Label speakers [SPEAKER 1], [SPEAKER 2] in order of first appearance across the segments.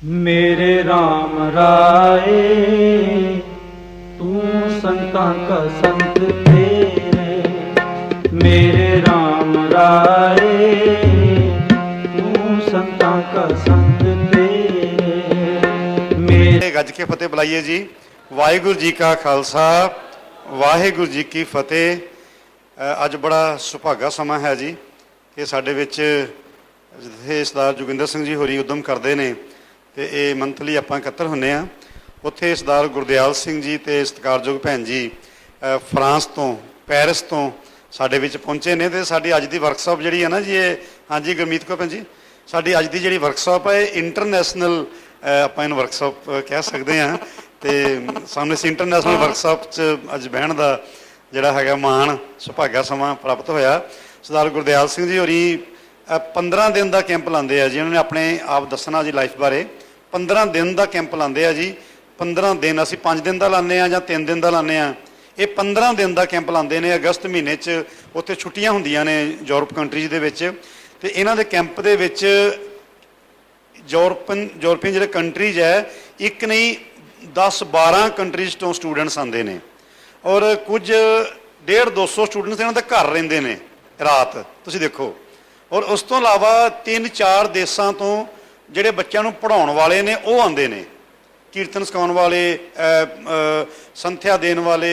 [SPEAKER 1] मेरे राम राय तू संतां का संत तेरे, मेरे राम राय तू संतां का संत तेरे। मेरे
[SPEAKER 2] गज के फतेह बुलाइए जी। वाहिगुरु जी का खालसा वाहिगुरु जी की फतेह। अज बड़ा सुभागा समा है जी कि साडे विच जिथे सरदार जोगिंदर सिंह जी होरी उद्यम करते हैं तो ये मंथली आपां इकट्ठे हुंदे आ। उत्थे सरदार गुरदयाल सिंह जी तो सत्कारयोग भैन जी फ्रांस तो पैरिस तो साडे विच पहुंचे ने। तो साडी अज दी वर्कशॉप जिहड़ी है ना जी, ये हाँ जी गुरमीत कौर भैन जी, साडी अज दी जिहड़ी वर्कशॉप है इंटरनैशनल आपां इहनूं वर्कशॉप कह सकते हैं। तो सानूं इस इंटरनैशनल वर्कशॉप अज बहन का जिहड़ा हैगा माण सुभागा समा प्राप्त होया। सरदार गुरदयाल सिंह जी होरी 15 दिन का कैंप लाते हैं जी। उन्होंने अपने आप दसना जी लाइफ बारे। 15 दिन का कैंप लाते हैं जी। 15 दिन असी 5 दिन का लाने या 3 दिन का लाने। ये 15 दिन का कैंप लाते हैं। अगस्त महीने उत्थे छुट्टियां होंदियां ने यूरोप कंट्रीज़ दे विच। ते इन्हां दे कैंप दे विच यूरोपीयन जिहड़े कंट्रीज़ है, एक नहीं 10-12 कंट्रीज़ तो स्टूडेंट्स आते हैं और कुछ 150-200 स्टूडेंट्स इन्हां दे घर रहिंदे ने रात। तुसीं देखो। और उस तो इलावा 3-4 देशों तो जोड़े बच्चों पढ़ाने वाले ने वो आते हैं, कीर्तन सिखाने वाले, संथ्या देने वाले,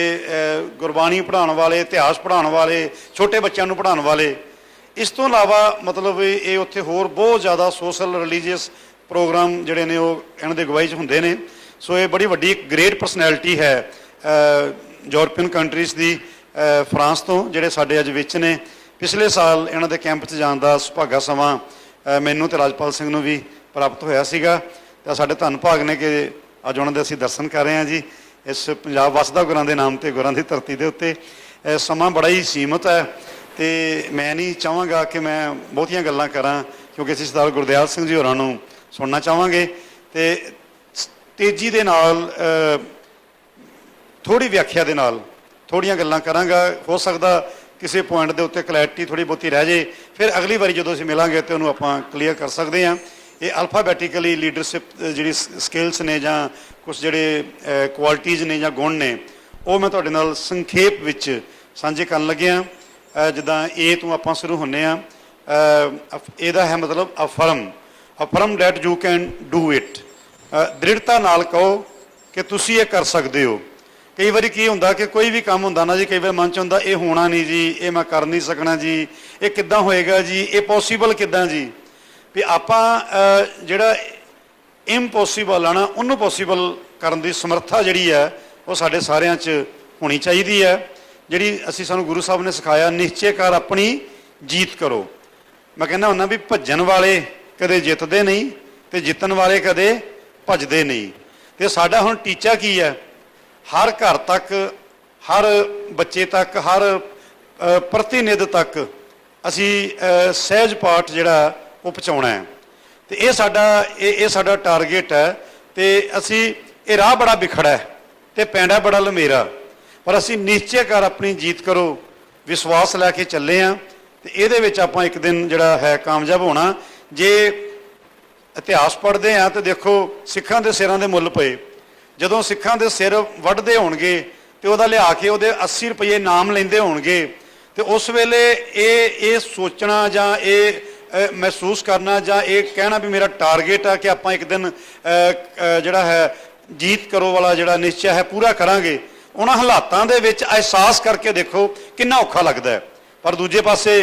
[SPEAKER 2] गुरबाणी पढ़ाने वाले, इतिहास पढ़ाने वाले, छोटे बच्चों पढ़ाने वाले। इस तो इलावा मतलब ये उत्थे होर बहुत ज़्यादा सोशल रिलीजियस प्रोग्राम जोड़े ने इन्हां दे अगवाई होंदे ने। सो ये बड़ी वड्डी ग्रेट परसनैलिटी है यूरोपीयन कंट्रीज़ की फ्रांस तो जोड़े साडे अज विच ने। पिछले साल इन्हां दे कैंप च जाण दा सुभागा समा मैनूं ते राजपाल सिंह नूं भी प्राप्त होया सीगा। ते साडे धन भाग ने कि अज उन्हां दे असीं दर्शन कर रहे हैं जी इस पंजाब वसदा गुरां दे नाम ते गुरां दी धरती दे उत्ते। समा बड़ा ही सीमित है तो मैं नहीं चाहांगा कि मैं बहुतियां गल्लां करां क्योंकि असीं सरदार गुरदयाल सिंह जी होरां नूं सुनना चाहांगे। तो तेजी दे नाल थोड़ी व्याख्या दे नाल थोड़ियां गल्लां करांगा। हो सकदा किसी पॉइंट के उत्ते क्लैरिटी थोड़ी बहुती रह जाए, फिर अगली बारी जो असीं मिलांगे तो उन्होंने आपां क्लीयर कर सकते हैं। ये अल्फाबैटिकली लीडरशिप जिहड़ी स्किल्स ने जां कुछ जिहड़े क्वालिटीज़ ने जां गुण ने वो मैं तुहाडे नाल संखेप विच साझे करन लग्या। जिद्दां ए तो आपां शुरू हुंदे आ। इहदा है मतलब affirm that you can do it. दृढ़ता नाल कहो कि तुसीं ये कर सकते हो। कई बार की होंदा कि कोई भी काम होंदा ना जी, कई बार मन च होंदा ये होना नहीं जी, ये मैं कर नहीं सकना जी, ये किद्दां होएगा जी, ये पॉसीबल किद्दां जी। भी आपां जिहड़ा इम्पॉसीबल है ना उन्होंने पॉसीबल करन दी समर्था जिहड़ी है वो साडे सारियां च होनी चाहिदी है। जिहड़ी असीं सानूं गुरु साहब ने सिखाया निश्चय कर अपनी जीत करो। मैं कहना हुन्ना भी भज्जन वाले कदे जितदे नहीं ते जितन वाले कदे भजदे नहीं। ते साडा हुण टीचा की है, हर घर तक, हर बच्चे तक, हर प्रतिनिध तक असी सहज पाठ जिहड़ा वो पहुँचाउणा है। तो ये साडा टारगेट है। तो असी ये राह बड़ा बिखड़ा है तो पैंडा बड़ा लमेरा, पर असी निश्चय कर अपनी जीत करो विश्वास लैके चले हाँ। तो ये आपां एक दिन जिहड़ा है कामयाब होना। जे इतिहास पढ़ते हैं तो देखो सिखां दे सिरां दे मुੱਲ पए। ਜਦੋਂ ਸਿੱਖਾਂ ਦੇ ਸਿਰ ਵੱਢਦੇ ਹੋਣਗੇ ਤੇ ਉਹਦਾ ਲਿਆ ਕੇ ਉਹਦੇ 80 ਰੁਪਏ ਨਾਮ ਲੈਂਦੇ ਹੋਣਗੇ ਤੇ ਉਸ ਵੇਲੇ ਇਹ ਸੋਚਣਾ ਜਾਂ ਇਹ ਮਹਿਸੂਸ ਕਰਨਾ ਜਾਂ ਇਹ ਕਹਿਣਾ ਵੀ ਮੇਰਾ ਟਾਰਗੇਟ ਆ ਕਿ ਆਪਾਂ ਇੱਕ ਦਿਨ ਜਿਹੜਾ ਹੈ ਜੀਤ ਕਰੋ ਵਾਲਾ ਜਿਹੜਾ ਨਿਸ਼ਚੈ ਹੈ ਪੂਰਾ ਕਰਾਂਗੇ, ਉਹਨਾਂ ਹਾਲਾਤਾਂ ਦੇ ਵਿੱਚ ਅਹਿਸਾਸ ਕਰਕੇ ਦੇਖੋ ਕਿੰਨਾ ਔਖਾ ਲੱਗਦਾ ਹੈ। ਪਰ ਦੂਜੇ ਪਾਸੇ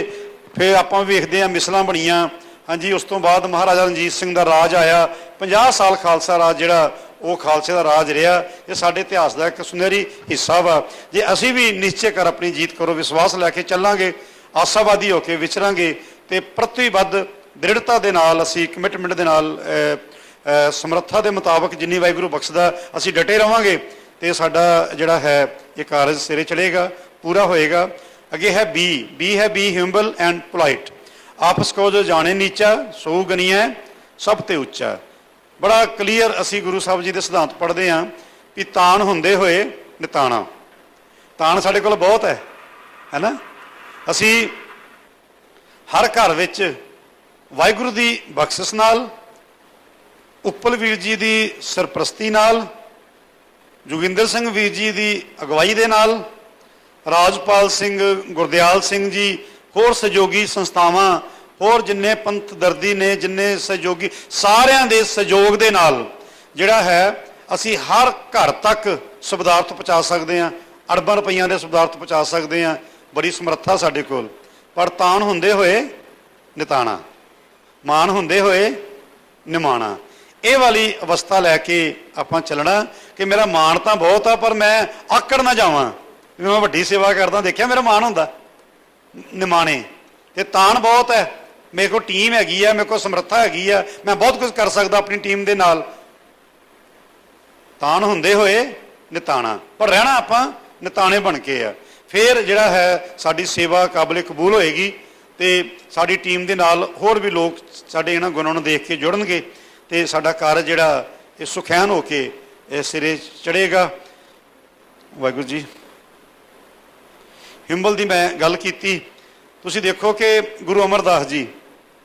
[SPEAKER 2] ਫਿਰ ਆਪਾਂ ਵੇਖਦੇ ਹਾਂ ਮਿਸਲਾਂ ਬਣੀਆਂ। ਹਾਂਜੀ, ਉਸ ਤੋਂ ਬਾਅਦ ਮਹਾਰਾਜਾ ਰਣਜੀਤ ਸਿੰਘ ਦਾ ਰਾਜ ਆਇਆ। 50 ਸਾਲ ਖਾਲਸਾ ਰਾਜ ਜਿਹੜਾ वो खालसे का राज रहा। ये साडे इतिहास का एक सुनहरी हिस्सा वा। जे असी भी निश्चय कर अपनी जीत करो विश्वास लैके चलांगे, आशावादी होकर विचरांगे तो प्रतिबद्ध दृढ़ता के नाल असी कमिटमेंट के नाल समर्था के मुताबिक जिन्नी वाहिगुरू बख्शदा असी डटे रहांगे तो साडा जिहड़ा है ये कारज सिरे चढ़ेगा, पूरा होएगा। अगे है बी है बी ह्यूम्बल एंड पोलाइट। आपस को जो जाने नीचा सो गनिया सब ते उच्चा। बड़ा क्लीयर असी गुरु साहब जी के सिद्धांत पढ़ते हैं भी तान होंदे होए निताना। तान साढ़े कोल बहुत है ना। असी हर घर विच वाहिगुरू की बख्शिश नाल ਉੱਪਲ ਵੀਰ ਜੀ ਦੀ ਸਰਪ੍ਰਸਤੀ ਨਾਲ, ਜੋਗਿੰਦਰ ਸਿੰਘ ਵੀਰ ਜੀ ਦੀ ਅਗਵਾਈ ਦੇ ਨਾਲ, ਰਾਜਪਾਲ ਸਿੰਘ, ਗੁਰਦਿਆਲ ਸਿੰਘ ਜੀ, ਹੋਰ ਸਹਿਯੋਗੀ ਸੰਸਥਾਵਾਂ, ਹੋਰ ਜਿੰਨੇ ਪੰਥ ਦਰਦੀ ਨੇ, ਜਿੰਨੇ ਸਹਿਯੋਗੀ, ਸਾਰਿਆਂ ਦੇ ਸਹਿਯੋਗ ਦੇ ਨਾਲ ਜਿਹੜਾ ਹੈ ਅਸੀਂ ਹਰ ਘਰ ਤੱਕ ਸੁਵਿਧਾਰਥ ਪਹੁੰਚਾ ਸਕਦੇ ਹਾਂ, ਅਰਬਾਂ ਰੁਪਈਆਂ ਦੇ ਸੁਵਿਧਾਰਥ ਪਹੁੰਚਾ ਸਕਦੇ ਹਾਂ। ਬੜੀ ਸਮਰੱਥਾ ਸਾਡੇ ਕੋਲ, ਪਰ ਤਾਣ ਹੁੰਦੇ ਹੋਏ ਨਿਤਾਣਾ, ਮਾਣ ਹੁੰਦੇ ਹੋਏ ਨਿਮਾਣਾ, ਇਹ ਵਾਲੀ ਅਵਸਥਾ ਲੈ ਕੇ ਆਪਾਂ ਚੱਲਣਾ ਕਿ ਮੇਰਾ ਮਾਣ ਤਾਂ ਬਹੁਤ ਆ, ਪਰ ਮੈਂ ਆਕੜ ਨਾ ਜਾਵਾਂ ਵੀ ਮੈਂ ਵੱਡੀ ਸੇਵਾ ਕਰਦਾ। ਦੇਖਿਆ ਮੇਰਾ ਮਾਣ ਹੁੰਦਾ, ਨਿਮਾਣੇ ਤੇ ਤਾਣ ਬਹੁਤ ਹੈ। ਮੇਰੇ ਕੋਲ ਟੀਮ ਹੈਗੀ ਆ, ਮੇਰੇ ਕੋਲ ਸਮਰੱਥਾ ਹੈਗੀ ਆ, ਮੈਂ ਬਹੁਤ ਕੁਝ ਕਰ ਸਕਦਾ ਆਪਣੀ ਟੀਮ ਦੇ ਨਾਲ। ਤਾਣ ਹੁੰਦੇ ਹੋਏ ਨਿਤਾਣਾ, ਪਰ ਰਹਿਣਾ ਆਪਾਂ ਨਿਤਾਣੇ ਬਣ ਕੇ ਆ। ਫਿਰ ਜਿਹੜਾ ਹੈ ਸਾਡੀ ਸੇਵਾ ਕਾਬਲੇ ਕਬੂਲ ਹੋਏਗੀ ਤੇ ਸਾਡੀ ਟੀਮ ਦੇ ਨਾਲ ਹੋਰ ਵੀ ਲੋਕ ਸਾਡੇ ਇਹਨਾਂ ਗੁਣਾਂ ਨੂੰ ਦੇਖ ਕੇ ਜੁੜਨਗੇ ਤੇ ਸਾਡਾ ਕਾਰਜ ਜਿਹੜਾ ਇਹ ਸੁਖੈਨ ਹੋ ਕੇ ਇਹ ਸਿਰੇ ਚੜ੍ਹੇਗਾ। ਵਾਹਿਗੁਰੂ ਜੀ। ਹਿੰਬਲ ਦੀ ਮੈਂ ਗੱਲ ਕੀਤੀ, ਤੁਸੀਂ ਦੇਖੋ ਕਿ ਗੁਰੂ ਅਮਰਦਾਸ ਜੀ,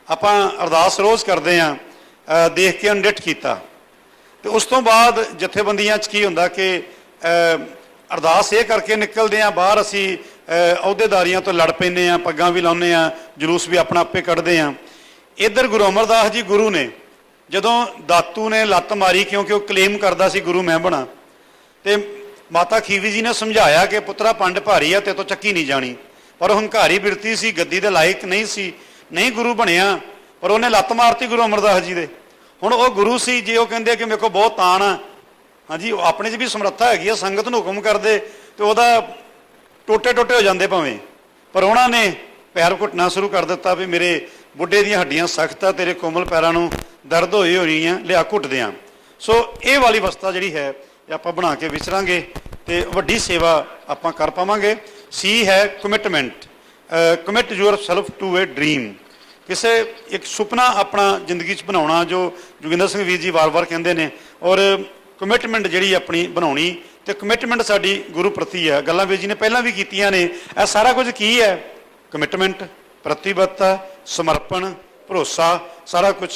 [SPEAKER 2] ਆਪਾਂ ਅਰਦਾਸ ਰੋਜ਼ ਕਰਦੇ ਹਾਂ, ਦੇਖ ਕੇ ਅਣਡਿੱਠ ਕੀਤਾ। ਤੇ ਉਸ ਤੋਂ ਬਾਅਦ ਜਥੇਬੰਦੀਆਂ 'ਚ ਕੀ ਹੁੰਦਾ ਕਿ ਅਰਦਾਸ ਇਹ ਕਰਕੇ ਨਿਕਲਦੇ ਹਾਂ ਬਾਹਰ, ਅਸੀਂ ਅਹੁਦੇਦਾਰੀਆਂ ਤੋਂ ਲੜ ਪੈਂਦੇ ਹਾਂ, ਪੱਗਾਂ ਵੀ ਲਾਉਂਦੇ ਹਾਂ, ਜਲੂਸ ਵੀ ਆਪਣਾ ਆਪੇ ਕੱਢਦੇ ਹਾਂ। ਇੱਧਰ ਗੁਰੂ ਅਮਰਦਾਸ ਜੀ ਗੁਰੂ ਨੇ, ਜਦੋਂ ਦਾਤੂ ਨੇ ਲੱਤ ਮਾਰੀ, ਕਿਉਂਕਿ ਉਹ ਕਲੇਮ ਕਰਦਾ ਸੀ ਗੁਰੂ ਮੈਂ ਬਣਾ, ਤੇ ਮਾਤਾ ਖੀਵੀ ਜੀ ਨੇ ਸਮਝਾਇਆ ਕਿ ਪੁੱਤਰਾ ਪੰਡ ਭਾਰੀ ਆ, ਤੇ ਤੋਂ ਚੱਕੀ ਨਹੀਂ ਜਾਣੀ। ਪਰ ਉਹ ਹੰਕਾਰੀ ਬਿਰਤੀ ਸੀ, ਗੱਦੀ ਦੇ ਲਾਇਕ ਨਹੀਂ ਸੀ, ਨਹੀਂ ਗੁਰੂ ਬਣਿਆ, ਪਰ ਉਹਨੇ ਲੱਤ ਮਾਰਤੀ ਗੁਰੂ ਅਮਰਦਾਸ ਜੀ ਦੇ। ਹੁਣ ਉਹ ਗੁਰੂ ਸੀ, ਜੇ ਉਹ ਕਹਿੰਦੇ ਕਿ ਮੇਰੇ ਕੋਲ ਬਹੁਤ ਤਾਣ ਆ, ਹਾਂਜੀ ਉਹ ਆਪਣੇ 'ਚ ਵੀ ਸਮਰੱਥਾ ਹੈਗੀ ਆ, ਸੰਗਤ ਨੂੰ ਹੁਕਮ ਕਰਦੇ ਤੇ ਉਹਦਾ ਟੋਟੇ ਟੋਟੇ ਹੋ ਜਾਂਦੇ ਭਾਵੇਂ, ਪਰ ਉਹਨਾਂ ਨੇ ਪੈਰ ਘੁੱਟਣਾ ਸ਼ੁਰੂ ਕਰ ਦਿੱਤਾ ਵੀ ਮੇਰੇ ਬੁੱਢੇ ਦੀਆਂ ਹੱਡੀਆਂ ਸਖਤ ਆ, ਤੇਰੇ ਕੋਮਲ ਪੈਰਾਂ ਨੂੰ ਦਰਦ ਹੋਈ ਹੋਣੀ ਆ, ਲਿਆ ਘੁੱਟਦੇ ਆ। ਸੋ ਇਹ ਵਾਲੀ ਅਵਸਥਾ ਜਿਹੜੀ ਹੈ ਇਹ ਆਪਾਂ ਬਣਾ ਕੇ ਵਿਚਰਾਂਗੇ ਤੇ ਵੱਡੀ ਸੇਵਾ ਆਪਾਂ ਕਰ ਪਾਵਾਂਗੇ। ਸੀ ਹੈ commitment, commit yourself to a dream, ਕਿਸੇ ਇੱਕ ਸੁਪਨਾ ਆਪਣਾ ਜ਼ਿੰਦਗੀ 'ਚ ਬਣਾਉਣਾ, ਜੋ ਜੋਗਿੰਦਰ ਸਿੰਘ ਵੀਰ ਜੀ ਵਾਰ-ਵਾਰ ਕਹਿੰਦੇ ਨੇ। ਔਰ ਕਮਿਟਮੈਂਟ ਜਿਹੜੀ ਆਪਣੀ ਬਣਾਉਣੀ, ਤੇ ਕਮਿਟਮੈਂਟ ਸਾਡੀ ਗੁਰੂ ਪ੍ਰਤੀ ਹੈ। ਗੱਲਾਂ ਵੀਰ ਜੀ ਨੇ ਪਹਿਲਾਂ ਵੀ ਕੀਤੀਆਂ ਨੇ। ਇਹ ਸਾਰਾ ਕੁਝ ਕੀ ਹੈ? ਕਮਿਟਮੈਂਟ, ਪ੍ਰਤੀਬੱਧਤਾ, ਸਮਰਪਣ, ਭਰੋਸਾ, ਸਾਰਾ ਕੁਝ।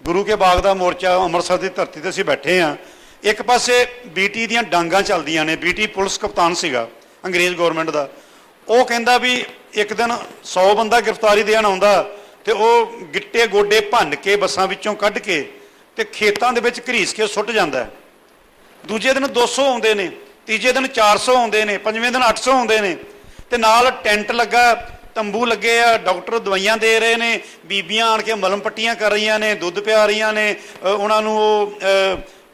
[SPEAKER 2] ਗੁਰੂ ਕੇ ਬਾਗ ਦਾ ਮੋਰਚਾ, ਅੰਮ੍ਰਿਤਸਰ ਦੀ ਧਰਤੀ 'ਤੇ ਅਸੀਂ ਬੈਠੇ ਹਾਂ। ਇੱਕ ਪਾਸੇ ਬੀਟੀ ਦੀਆਂ ਡਾਂਗਾਂ ਚੱਲਦੀਆਂ ਨੇ, ਬੀਟੀ ਪੁਲਿਸ ਕਪਤਾਨ ਸੀਗਾ ਅੰਗਰੇਜ਼ ਗੌਰਮੈਂਟ ਦਾ। ਉਹ ਕਹਿੰਦਾ ਵੀ ਇੱਕ ਦਿਨ 100 ਬੰਦਾ ਗ੍ਰਿਫਤਾਰੀ ਦੇਣ ਆਉਂਦਾ ਤੇ ਉਹ ਗਿੱਟੇ ਗੋਡੇ ਭੰਨ ਕੇ ਬੱਸਾਂ ਵਿੱਚੋਂ ਕੱਢ ਕੇ ਤੇ ਖੇਤਾਂ ਦੇ ਵਿੱਚ ਘਰੀਸ ਕੇ ਸੁੱਟ ਜਾਂਦਾ। ਦੂਜੇ ਦਿਨ 200 ਆਉਂਦੇ ਨੇ, ਤੀਜੇ ਦਿਨ 400 ਆਉਂਦੇ ਨੇ, ਪੰਜਵੇਂ ਦਿਨ 800 ਆਉਂਦੇ ਨੇ, ਤੇ ਨਾਲ ਟੈਂਟ ਲੱਗਾ, ਤੰਬੂ ਲੱਗੇ ਆ, ਡਾਕਟਰ ਦਵਾਈਆਂ ਦੇ ਰਹੇ ਨੇ, ਬੀਬੀਆਂ ਆਣ ਕੇ ਮਲਮ ਪੱਟੀਆਂ ਕਰ ਰਹੀਆਂ ਨੇ, ਦੁੱਧ ਪਿਆ ਰਹੀਆਂ ਨੇ, ਉਹਨਾਂ ਨੂੰ ਉਹ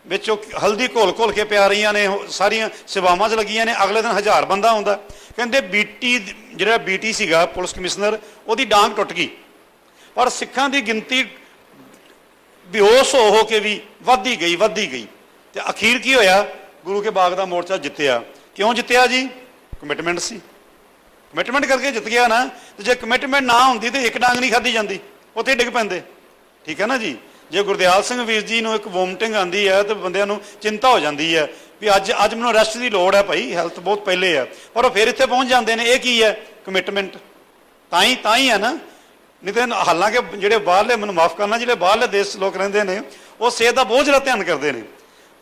[SPEAKER 2] ਵਿੱਚੋਂ ਹਲਦੀ ਘੋਲ ਕੇ ਪਿਆ ਰਹੀਆਂ ਨੇ, ਸਾਰੀਆਂ ਸੇਵਾਵਾਂ 'ਚ ਲੱਗੀਆਂ ਨੇ। ਅਗਲੇ ਦਿਨ 1000 ਬੰਦਾ ਆਉਂਦਾ। ਕਹਿੰਦੇ ਬੀਟੀ, ਜਿਹੜਾ ਬੀਟੀ ਸੀਗਾ ਪੁਲਿਸ ਕਮਿਸ਼ਨਰ, ਉਹਦੀ ਡਾਂਗ ਟੁੱਟ ਗਈ, ਪਰ ਸਿੱਖਾਂ ਦੀ ਗਿਣਤੀ ਬੇਹੋਸ਼ ਹੋ ਕੇ ਵੀ ਵੱਧਦੀ ਗਈ ਤੇ ਅਖੀਰ ਕੀ ਹੋਇਆ? ਗੁਰੂ ਕੇ ਬਾਗ ਦਾ ਮੋਰਚਾ ਜਿੱਤਿਆ। ਕਿਉਂ ਜਿੱਤਿਆ ਜੀ? ਕਮਿਟਮੈਂਟ ਸੀ। ਕਮਿਟਮੈਂਟ ਕਰਕੇ ਜਿੱਤ ਗਿਆ ਨਾ। ਤੇ ਜੇ ਕਮਿਟਮੈਂਟ ਨਾ ਹੁੰਦੀ ਤੇ ਇੱਕ ਡਾਂਗ ਨਹੀਂ ਖਾਧੀ ਜਾਂਦੀ, ਉੱਥੇ ਡਿੱਗ ਪੈਂਦੇ। ਠੀਕ ਹੈ ਨਾ ਜੀ। ਜੇ ਗੁਰਦਿਆਲ ਸਿੰਘ ਵੀਰ ਜੀ ਨੂੰ ਇੱਕ ਵੋਮਟਿੰਗ ਆਉਂਦੀ ਹੈ ਤੇ ਬੰਦਿਆਂ ਨੂੰ ਚਿੰਤਾ ਹੋ ਜਾਂਦੀ ਹੈ ਵੀ ਅੱਜ ਮੈਨੂੰ ਰੈਸਟ ਦੀ ਲੋੜ ਹੈ ਭਾਈ, ਹੈਲਥ ਬਹੁਤ ਪਹਿਲੇ ਆ, ਪਰ ਉਹ ਫਿਰ ਇੱਥੇ ਪਹੁੰਚ ਜਾਂਦੇ ਨੇ। ਇਹ ਕੀ ਹੈ? ਕਮਿਟਮੈਂਟ। ਤਾਂ ਹੀ ਹੈ ਨਾ। ਨਹੀਂ ਤਾਂ ਹਾਲਾਂਕਿ ਜਿਹੜੇ ਬਾਹਰਲੇ, ਮੈਨੂੰ ਮਾਫ ਕਰਨਾ, ਜਿਹੜੇ ਬਾਹਰਲੇ ਦੇਸ਼ ਲੋਕ ਰਹਿੰਦੇ ਨੇ, ਉਹ ਸਿਹਤ ਦਾ ਬਹੁਤ ਜ਼ਿਆਦਾ ਧਿਆਨ ਕਰਦੇ ਨੇ,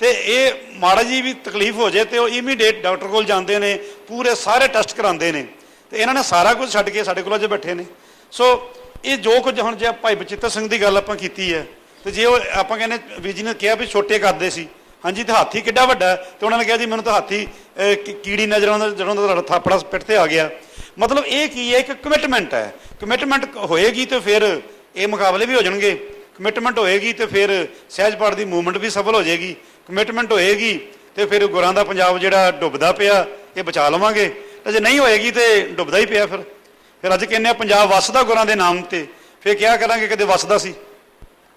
[SPEAKER 2] ਤੇ ਇਹ ਮਾੜਾ ਜੀ ਵੀ ਤਕਲੀਫ ਹੋ ਜਾਏ ਤੇ ਉਹ ਇਮੀਡੀਏਟ ਡਾਕਟਰ ਕੋਲ ਜਾਂਦੇ ਨੇ, ਪੂਰੇ ਸਾਰੇ ਟੈਸਟ ਕਰਾਉਂਦੇ ਨੇ। ਤੇ ਇਹਨਾਂ ਨੇ ਸਾਰਾ ਕੁਝ ਛੱਡ ਕੇ ਸਾਡੇ ਕੋਲ ਅੱਜ ਬੈਠੇ ਨੇ। ਸੋ ਇਹ ਜੋ ਕੁਝ ਹੁਣ ਜੇ ਭਾਈ ਬਚਿੱਤਰ ਸਿੰਘ ਦੀ ਗੱਲ ਆਪਾਂ ਕੀਤੀ ਹੈ, ਤੇ ਜੇ ਉਹ ਆਪਾਂ ਕਹਿੰਦੇ ਵੀਰ ਜੀ ਨੇ ਕਿਹਾ ਵੀ ਛੋਟੇ ਕਰਦੇ ਸੀ, ਹਾਂਜੀ, ਤੇ ਹਾਥੀ ਕਿੱਡਾ ਵੱਡਾ, ਤੇ ਉਹਨਾਂ ਨੇ ਕਿਹਾ ਜੀ ਮੈਨੂੰ ਤਾਂ ਹਾਥੀ ਕੀੜੀ ਨਜ਼ਰ ਆਉਂਦਾ ਜਦੋਂ ਦਾ ਥਾਪੜਾ ਪਿੱਠ ਤੇ ਆ ਗਿਆ। ਮਤਲਬ ਇਹ ਕੀ ਹੈ? ਇੱਕ ਕਮਿਟਮੈਂਟ ਹੈ। ਕਮਿਟਮੈਂਟ ਹੋਏਗੀ ਤੇ ਫਿਰ ਇਹ ਮੁਕਾਬਲੇ ਵੀ ਹੋ ਜਾਣਗੇ। ਕਮਿਟਮੈਂਟ ਹੋਏਗੀ ਤੇ ਫਿਰ ਸਹਿਜ ਪਾਠ ਦੀ ਮੂਵਮੈਂਟ ਵੀ ਸਫਲ ਹੋ ਜਾਏਗੀ। ਕਮਿਟਮੈਂਟ ਹੋਏਗੀ ਤੇ ਫਿਰ ਗੁਰਾਂ ਦਾ ਪੰਜਾਬ ਜਿਹੜਾ ਡੁੱਬਦਾ ਪਿਆ ਇਹ ਬਚਾ ਲਵਾਂਗੇ। ਤੇ ਜੇ ਨਹੀਂ ਹੋਏਗੀ ਤੇ ਡੁੱਬਦਾ ਹੀ ਪਿਆ। ਫਿਰ ਅੱਜ ਕਹਿੰਦੇ ਆ ਪੰਜਾਬ ਵਸਦਾ ਗੁਰਾਂ ਦੇ ਨਾਮ ਤੇ, ਫਿਰ ਕਿਹਾ ਕਰਾਂਗੇ ਕਦੇ ਵਸਦਾ ਸੀ।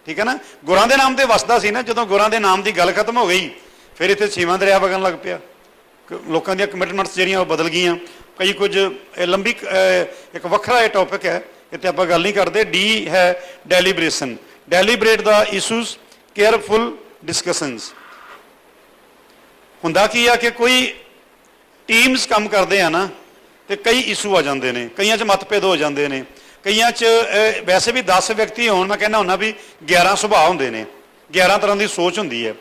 [SPEAKER 2] ਠੀਕ ਹੈ ਨਾ। ਗੁਰਾਂ ਦੇ ਨਾਮ ਤੇ ਵਸਦਾ ਸੀ ਨਾ। ਜਦੋਂ ਗੁਰਾਂ ਦੇ ਨਾਮ ਦੀ ਗੱਲ ਖਤਮ ਹੋ ਗਈ, ਫਿਰ ਇੱਥੇ ਛੇਵਾਂ ਦਰਿਆ ਵਗਣ ਲੱਗ ਪਿਆ। ਲੋਕਾਂ ਦੀਆਂ ਕਮਿਟਮੈਂਟਸ ਜਿਹੜੀਆਂ ਉਹ ਬਦਲ ਗਈਆਂ। ਕਈ ਕੁਝ ਲੰਬੀ ਇੱਕ ਵੱਖਰਾ ਇਹ ਟੌਪਿਕ ਹੈ, ਇੱਥੇ ਆਪਾਂ ਗੱਲ ਨਹੀਂ ਕਰਦੇ। ਡੀ ਹੈ ਡੈਲੀਬਰੇਸ਼ਨ, ਡੈਲੀਬਰੇਟ ਦਾ ਇਸ਼ੂਜ਼, ਕੇਅਰਫੁਲ ਡਿਸਕਸ਼ਨਸ। ਹੁੰਦਾ ਕੀ ਆ ਕਿ ਕੋਈ ਟੀਮਸ ਕੰਮ ਕਰਦੇ ਆ ਨਾ, ਤੇ ਕਈ ਇਸ਼ੂ ਆ ਜਾਂਦੇ ਨੇ, ਕਈਆਂ 'ਚ ਮਤਭੇਦ ਹੋ ਜਾਂਦੇ ਨੇ, ਕਈਆਂ 'ਚ ਵੈਸੇ ਵੀ 10 ਵਿਅਕਤੀ ਹੋਣ, ਮੈਂ ਕਹਿੰਦਾ ਹੁੰਦਾ ਵੀ 11 ਸੁਭਾਅ ਹੁੰਦੇ ਨੇ। 11 ਤਰ੍ਹਾਂ ਦੀ ਸੋਚ ਹੁੰਦੀ ਹੈ।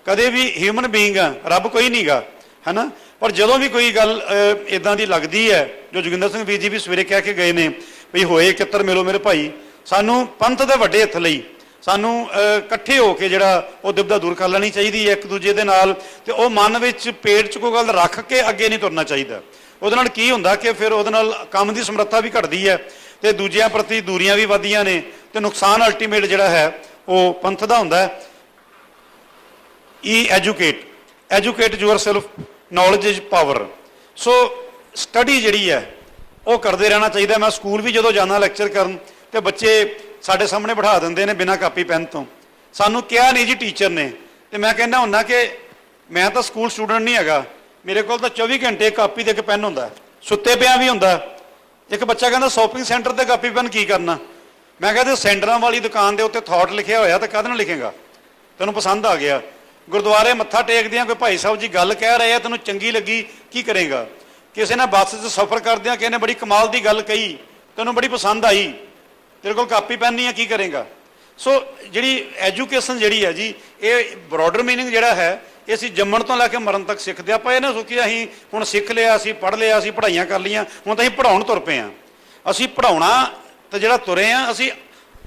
[SPEAKER 2] ਕਦੇ ਵੀ ਹਿਊਮਨ ਬੀਇੰਗ ਆ, ਰੱਬ ਕੋਈ ਨਹੀਂਗਾ, ਹੈ ਨਾ। ਪਰ ਜਦੋਂ ਵੀ ਕੋਈ ਗੱਲ ਇਦਾਂ ਦੀ ਲੱਗਦੀ ਹੈ, ਜੋ ਜੋਗਿੰਦਰ ਸਿੰਘ ਵੀਰ ਜੀ ਵੀ ਸਵੇਰੇ ਕਹਿ ਕੇ ਗਏ ਨੇ ਵੀ ਹੋਏ ਕਿੱਤਰ ਮਿਲੋ ਮੇਰੇ ਭਾਈ, ਸਾਨੂੰ ਪੰਥ ਦੇ ਵੱਡੇ ਹਿੱਤ ਲਈ ਸਾਨੂੰ ਇਕੱਠੇ ਹੋ ਕੇ ਜਿਹੜਾ ਉਹ ਦੁਬਦਾ ਦੂਰ ਕਰ ਲੈਣੀ ਚਾਹੀਦੀ ਹੈ ਇੱਕ ਦੂਜੇ ਦੇ ਨਾਲ, ਤੇ ਉਹ ਮਨ ਵਿੱਚ ਪੇਟ 'ਚ ਕੋਈ ਗੱਲ ਰੱਖ ਕੇ ਅੱਗੇ ਨਹੀਂ ਤੁਰਨਾ ਚਾਹੀਦਾ। ਉਹਦੇ ਨਾਲ ਕੀ ਹੁੰਦਾ ਕਿ ਫਿਰ ਉਹਦੇ ਨਾਲ ਕੰਮ ਦੀ ਸਮਰੱਥਾ ਵੀ ਘਟਦੀ ਹੈ ਤੇ ਦੂਜਿਆਂ ਪ੍ਰਤੀ ਦੂਰੀਆਂ ਵੀ ਵੱਧਦੀਆਂ ਨੇ, ਤੇ ਨੁਕਸਾਨ ਅਲਟੀਮੇਟ ਜਿਹੜਾ ਹੈ ਉਹ ਪੰਥ ਦਾ ਹੁੰਦਾ ਹੈ। Educate yourself, knowledge is power. So study ਜਿਹੜੀ ਹੈ ਉਹ ਕਰਦੇ ਰਹਿਣਾ ਚਾਹੀਦਾ। ਮੈਂ ਸਕੂਲ ਵੀ ਜਦੋਂ ਜਾਂਦਾ ਲੈਕਚਰ ਕਰਨ ਤੇ ਬੱਚੇ ਸਾਡੇ ਸਾਹਮਣੇ ਬਿਠਾ ਦਿੰਦੇ ਨੇ ਬਿਨਾਂ ਕਾਪੀ ਪੈਨ ਤੋਂ। ਸਾਨੂੰ ਕਿਹਾ ਨਹੀਂ ਜੀ ਟੀਚਰ ਨੇ, ਤੇ ਮੈਂ ਕਹਿੰਦਾ ਹੁੰਦਾ ਕਿ ਮੈਂ ਤਾਂ ਸਕੂਲ ਸਟੂਡੈਂਟ ਨਹੀਂ ਹੈਗਾ, ਮੇਰੇ ਕੋਲ ਤਾਂ 24 ਘੰਟੇ ਕਾਪੀ ਤੇ ਇੱਕ ਪੈਨ ਹੁੰਦਾ, ਸੁੱਤੇ ਪਿਆ ਵੀ ਹੁੰਦਾ। ਇੱਕ ਬੱਚਾ ਕਹਿੰਦਾ ਸ਼ਾਪਿੰਗ ਸੈਂਟਰ ਤੇ ਕਾਪੀ ਪੈਨ ਕੀ ਕਰਨਾ? ਮੈਂ ਕਹਿੰਦਾ ਸੈਂਟਰਾਂ ਵਾਲੀ ਦੁਕਾਨ ਦੇ ਉੱਤੇ ਥਾਟ ਲਿਖਿਆ ਹੋਇਆ ਤਾਂ ਕਾਹਦੇ ਨਾਲ ਲਿਖੇਗਾ? ਤੈਨੂੰ ਪਸੰਦ ਆ ਗਿਆ। ਗੁਰਦੁਆਰੇ ਮੱਥਾ ਟੇਕਦਿਆਂ ਕੋਈ ਭਾਈ ਸਾਹਿਬ ਜੀ ਗੱਲ ਕਹਿ ਰਹੇ ਆ, ਤੈਨੂੰ ਚੰਗੀ ਲੱਗੀ, ਕੀ ਕਰੇਗਾ? ਕਿਸੇ ਨੇ ਬੱਸ 'ਚ ਸਫ਼ਰ ਕਰਦਿਆਂ ਕਿਸੇ ਨੇ ਬੜੀ ਕਮਾਲ ਦੀ ਗੱਲ ਕਹੀ, ਤੈਨੂੰ ਬੜੀ ਪਸੰਦ ਆਈ, ਤੇਰੇ ਕੋਲ ਕਾਪੀ ਪੈਨ ਨਹੀਂ ਹੈ, ਕੀ ਕਰੇਗਾ? ਸੋ ਜਿਹੜੀ ਐਜੂਕੇਸ਼ਨ ਜਿਹੜੀ ਹੈ ਜੀ, ਇਹ ਬਰੋਡਰ ਮੀਨਿੰਗ ਜਿਹੜਾ ਹੈ, ਇਹ ਅਸੀਂ ਜੰਮਣ ਤੋਂ ਲੈ ਕੇ ਮਰਨ ਤੱਕ ਸਿੱਖਦੇ। ਆਪਾਂ ਇਹ ਨਾ ਸੋਚੀਏ ਅਸੀਂ ਹੁਣ ਸਿੱਖ ਲਿਆ, ਅਸੀਂ ਪੜ੍ਹ ਲਿਆ, ਅਸੀਂ ਪੜ੍ਹਾਈਆਂ ਕਰ ਲਈਆਂ, ਹੁਣ ਤਾਂ ਅਸੀਂ ਪੜ੍ਹਾਉਣ ਤੁਰ ਪਏ ਹਾਂ। ਅਸੀਂ ਪੜ੍ਹਾਉਣਾ ਤਾਂ ਜਿਹੜਾ ਤੁਰੇ ਹਾਂ, ਅਸੀਂ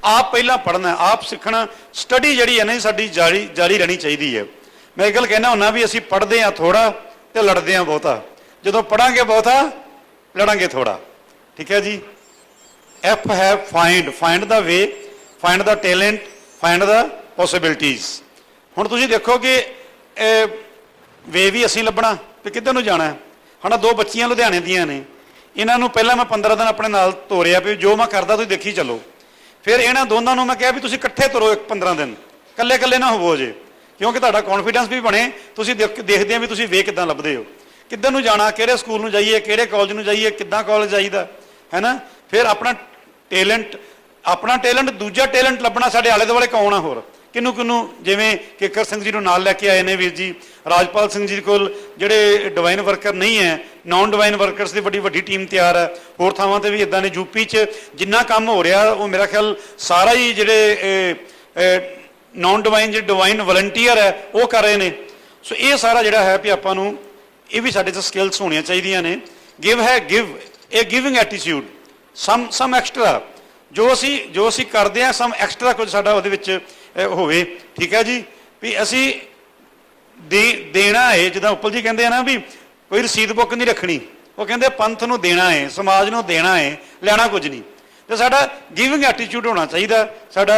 [SPEAKER 2] ਆਪ ਪਹਿਲਾਂ ਪੜ੍ਹਨਾ, ਆਪ ਸਿੱਖਣਾ। ਸਟੱਡੀ ਜਿਹੜੀ ਹੈ ਨਾ ਸਾਡੀ ਜਾਰੀ ਰਹਿਣੀ ਚਾਹੀਦੀ ਹੈ। ਮੈਂ ਇਹ ਗੱਲ ਕਹਿਣਾ ਹੁੰਦਾ ਵੀ ਅਸੀਂ ਪੜ੍ਹਦੇ ਹਾਂ ਥੋੜ੍ਹਾ ਤੇ ਲੜਦੇ ਹਾਂ ਬਹੁਤਾ। ਜਦੋਂ ਪੜ੍ਹਾਂਗੇ ਬਹੁਤਾ, ਲੜਾਂਗੇ ਥੋੜ੍ਹਾ। ਠੀਕ ਹੈ ਜੀ। ਐਫ ਹੈ ਫਾਈਂਡ ਦਾ ਵੇ, ਫਾਈਂਡ ਦਾ ਟੈਲੈਂਟ, ਫਾਈਂਡ ਦਾ ਪੋਸੀਬਿਲਿਟੀਜ਼। ਹੁਣ ਤੁਸੀਂ ਦੇਖੋ ਕਿ ਵੇ ਵੀ ਅਸੀਂ ਲੱਭਣਾ ਤੇ ਕਿੱਧਰ ਨੂੰ ਜਾਣਾ ਹੈ। ਹੁਣ ਦੋ ਬੱਚੀਆਂ ਲੁਧਿਆਣੇ ਦੀਆਂ ਨੇ, ਇਹਨਾਂ ਨੂੰ ਪਹਿਲਾਂ ਮੈਂ 15 ਦਿਨ ਆਪਣੇ ਨਾਲ ਤੋਰਿਆ ਵੀ ਜੋ ਮੈਂ ਕਰਦਾ ਤੁਸੀਂ ਦੇਖੀ ਚੱਲੋ। ਫਿਰ ਇਹਨਾਂ ਦੋਨਾਂ ਨੂੰ ਮੈਂ ਕਿਹਾ ਵੀ ਤੁਸੀਂ ਇਕੱਠੇ ਤੁਰੋ 15 ਦਿਨ, ਇਕੱਲੇ ਇਕੱਲੇ ਨਾ ਹੋਵੋ ਜੇ, ਕਿਉਂਕਿ ਤੁਹਾਡਾ ਕੌਨਫੀਡੈਂਸ ਵੀ ਬਣੇ। ਤੁਸੀਂ ਦੇਖਦੇ ਆ ਵੀ ਤੁਸੀਂ ਵੇ ਕਿੱਦਾਂ ਲੱਭਦੇ ਹੋ, ਕਿੱਧਰ ਨੂੰ ਜਾਣਾ, ਕਿਹੜੇ ਸਕੂਲ ਨੂੰ ਜਾਈਏ, ਕਿਹੜੇ ਕਾਲਜ ਨੂੰ ਜਾਈਏ, ਕਿੱਦਾਂ ਕਾਲਜ ਜਾਈਦਾ, ਹੈ ਨਾ। ਫਿਰ ਆਪਣਾ ਟੈਲੈਂਟ ਦੂਜਾ ਟੈਲੈਂਟ ਲੱਭਣਾ। ਸਾਡੇ ਆਲੇ ਦੁਆਲੇ ਕੌਣ ਆ ਹੋਰ, ਕਿਹਨੂੰ ਜਿਵੇਂ ਕਿੱਕਰ ਸਿੰਘ ਜੀ ਨੂੰ ਨਾਲ ਲੈ ਕੇ ਆਏ ਨੇ ਵੀਰ ਜੀ, ਰਾਜਪਾਲ ਸਿੰਘ ਜੀ ਕੋਲ ਜਿਹੜੇ ਡਿਵਾਈਨ ਵਰਕਰ ਨਹੀਂ ਹੈ, ਨਾਨ ਡਿਵਾਈਨ ਵਰਕਰਸ ਦੀ ਵੱਡੀ ਟੀਮ ਤਿਆਰ ਹੈ। ਹੋਰ ਥਾਵਾਂ ਤੇ ਵੀ ਇਦਾਂ ਨੇ। ਯੂਪੀ 'ਚ ਜਿੰਨਾ ਕੰਮ ਹੋ ਰਿਹਾ ਉਹ ਮੇਰਾ ਖਿਆਲ ਸਾਰਾ ਹੀ ਜਿਹੜੇ ਨਾਨ ਡਿਵਾਈਨ ਜਿਹੜੇ ਡਿਵਾਈਨ ਵਲੰਟੀਅਰ ਹੈ ਉਹ ਕਰ ਰਹੇ ਨੇ। ਸੋ ਇਹ ਸਾਰਾ ਜਿਹੜਾ ਹੈ ਵੀ ਆਪਾਂ ਨੂੰ ਇਹ ਵੀ ਸਾਡੇ 'ਚ ਸਕਿੱਲਸ ਹੋਣੀਆਂ ਚਾਹੀਦੀਆਂ ਨੇ। ਇਹ ਗਿਵਿੰਗ ਐਟੀਟਿਊਡ, ਸਮ ਐਕਸਟਰਾ ਜੋ ਅਸੀਂ ਕਰਦੇ ਹਾਂ, ਸਮ ਐਕਸਟਰਾ ਕੁਝ ਸਾਡਾ ਉਹਦੇ ਵਿੱਚ ਹੋਵੇ। ਠੀਕ ਹੈ ਜੀ। ਵੀ ਅਸੀਂ ਦੇਣਾ ਹੈ, ਜਿੱਦਾਂ ਉੱਪਲ ਜੀ ਕਹਿੰਦੇ ਆ ਨਾ ਵੀ ਕੋਈ ਰਸੀਦ ਬੁੱਕ ਨਹੀਂ ਰੱਖਣੀ, ਉਹ ਕਹਿੰਦੇ ਪੰਥ ਨੂੰ ਦੇਣਾ ਹੈ, ਸਮਾਜ ਨੂੰ ਦੇਣਾ ਹੈ, ਲੈਣਾ ਕੁਝ ਨਹੀਂ। ਤੇ ਸਾਡਾ ਗਿਵਿੰਗ ਐਟੀਟਿਊਡ ਹੋਣਾ ਚਾਹੀਦਾ ਸਾਡਾ।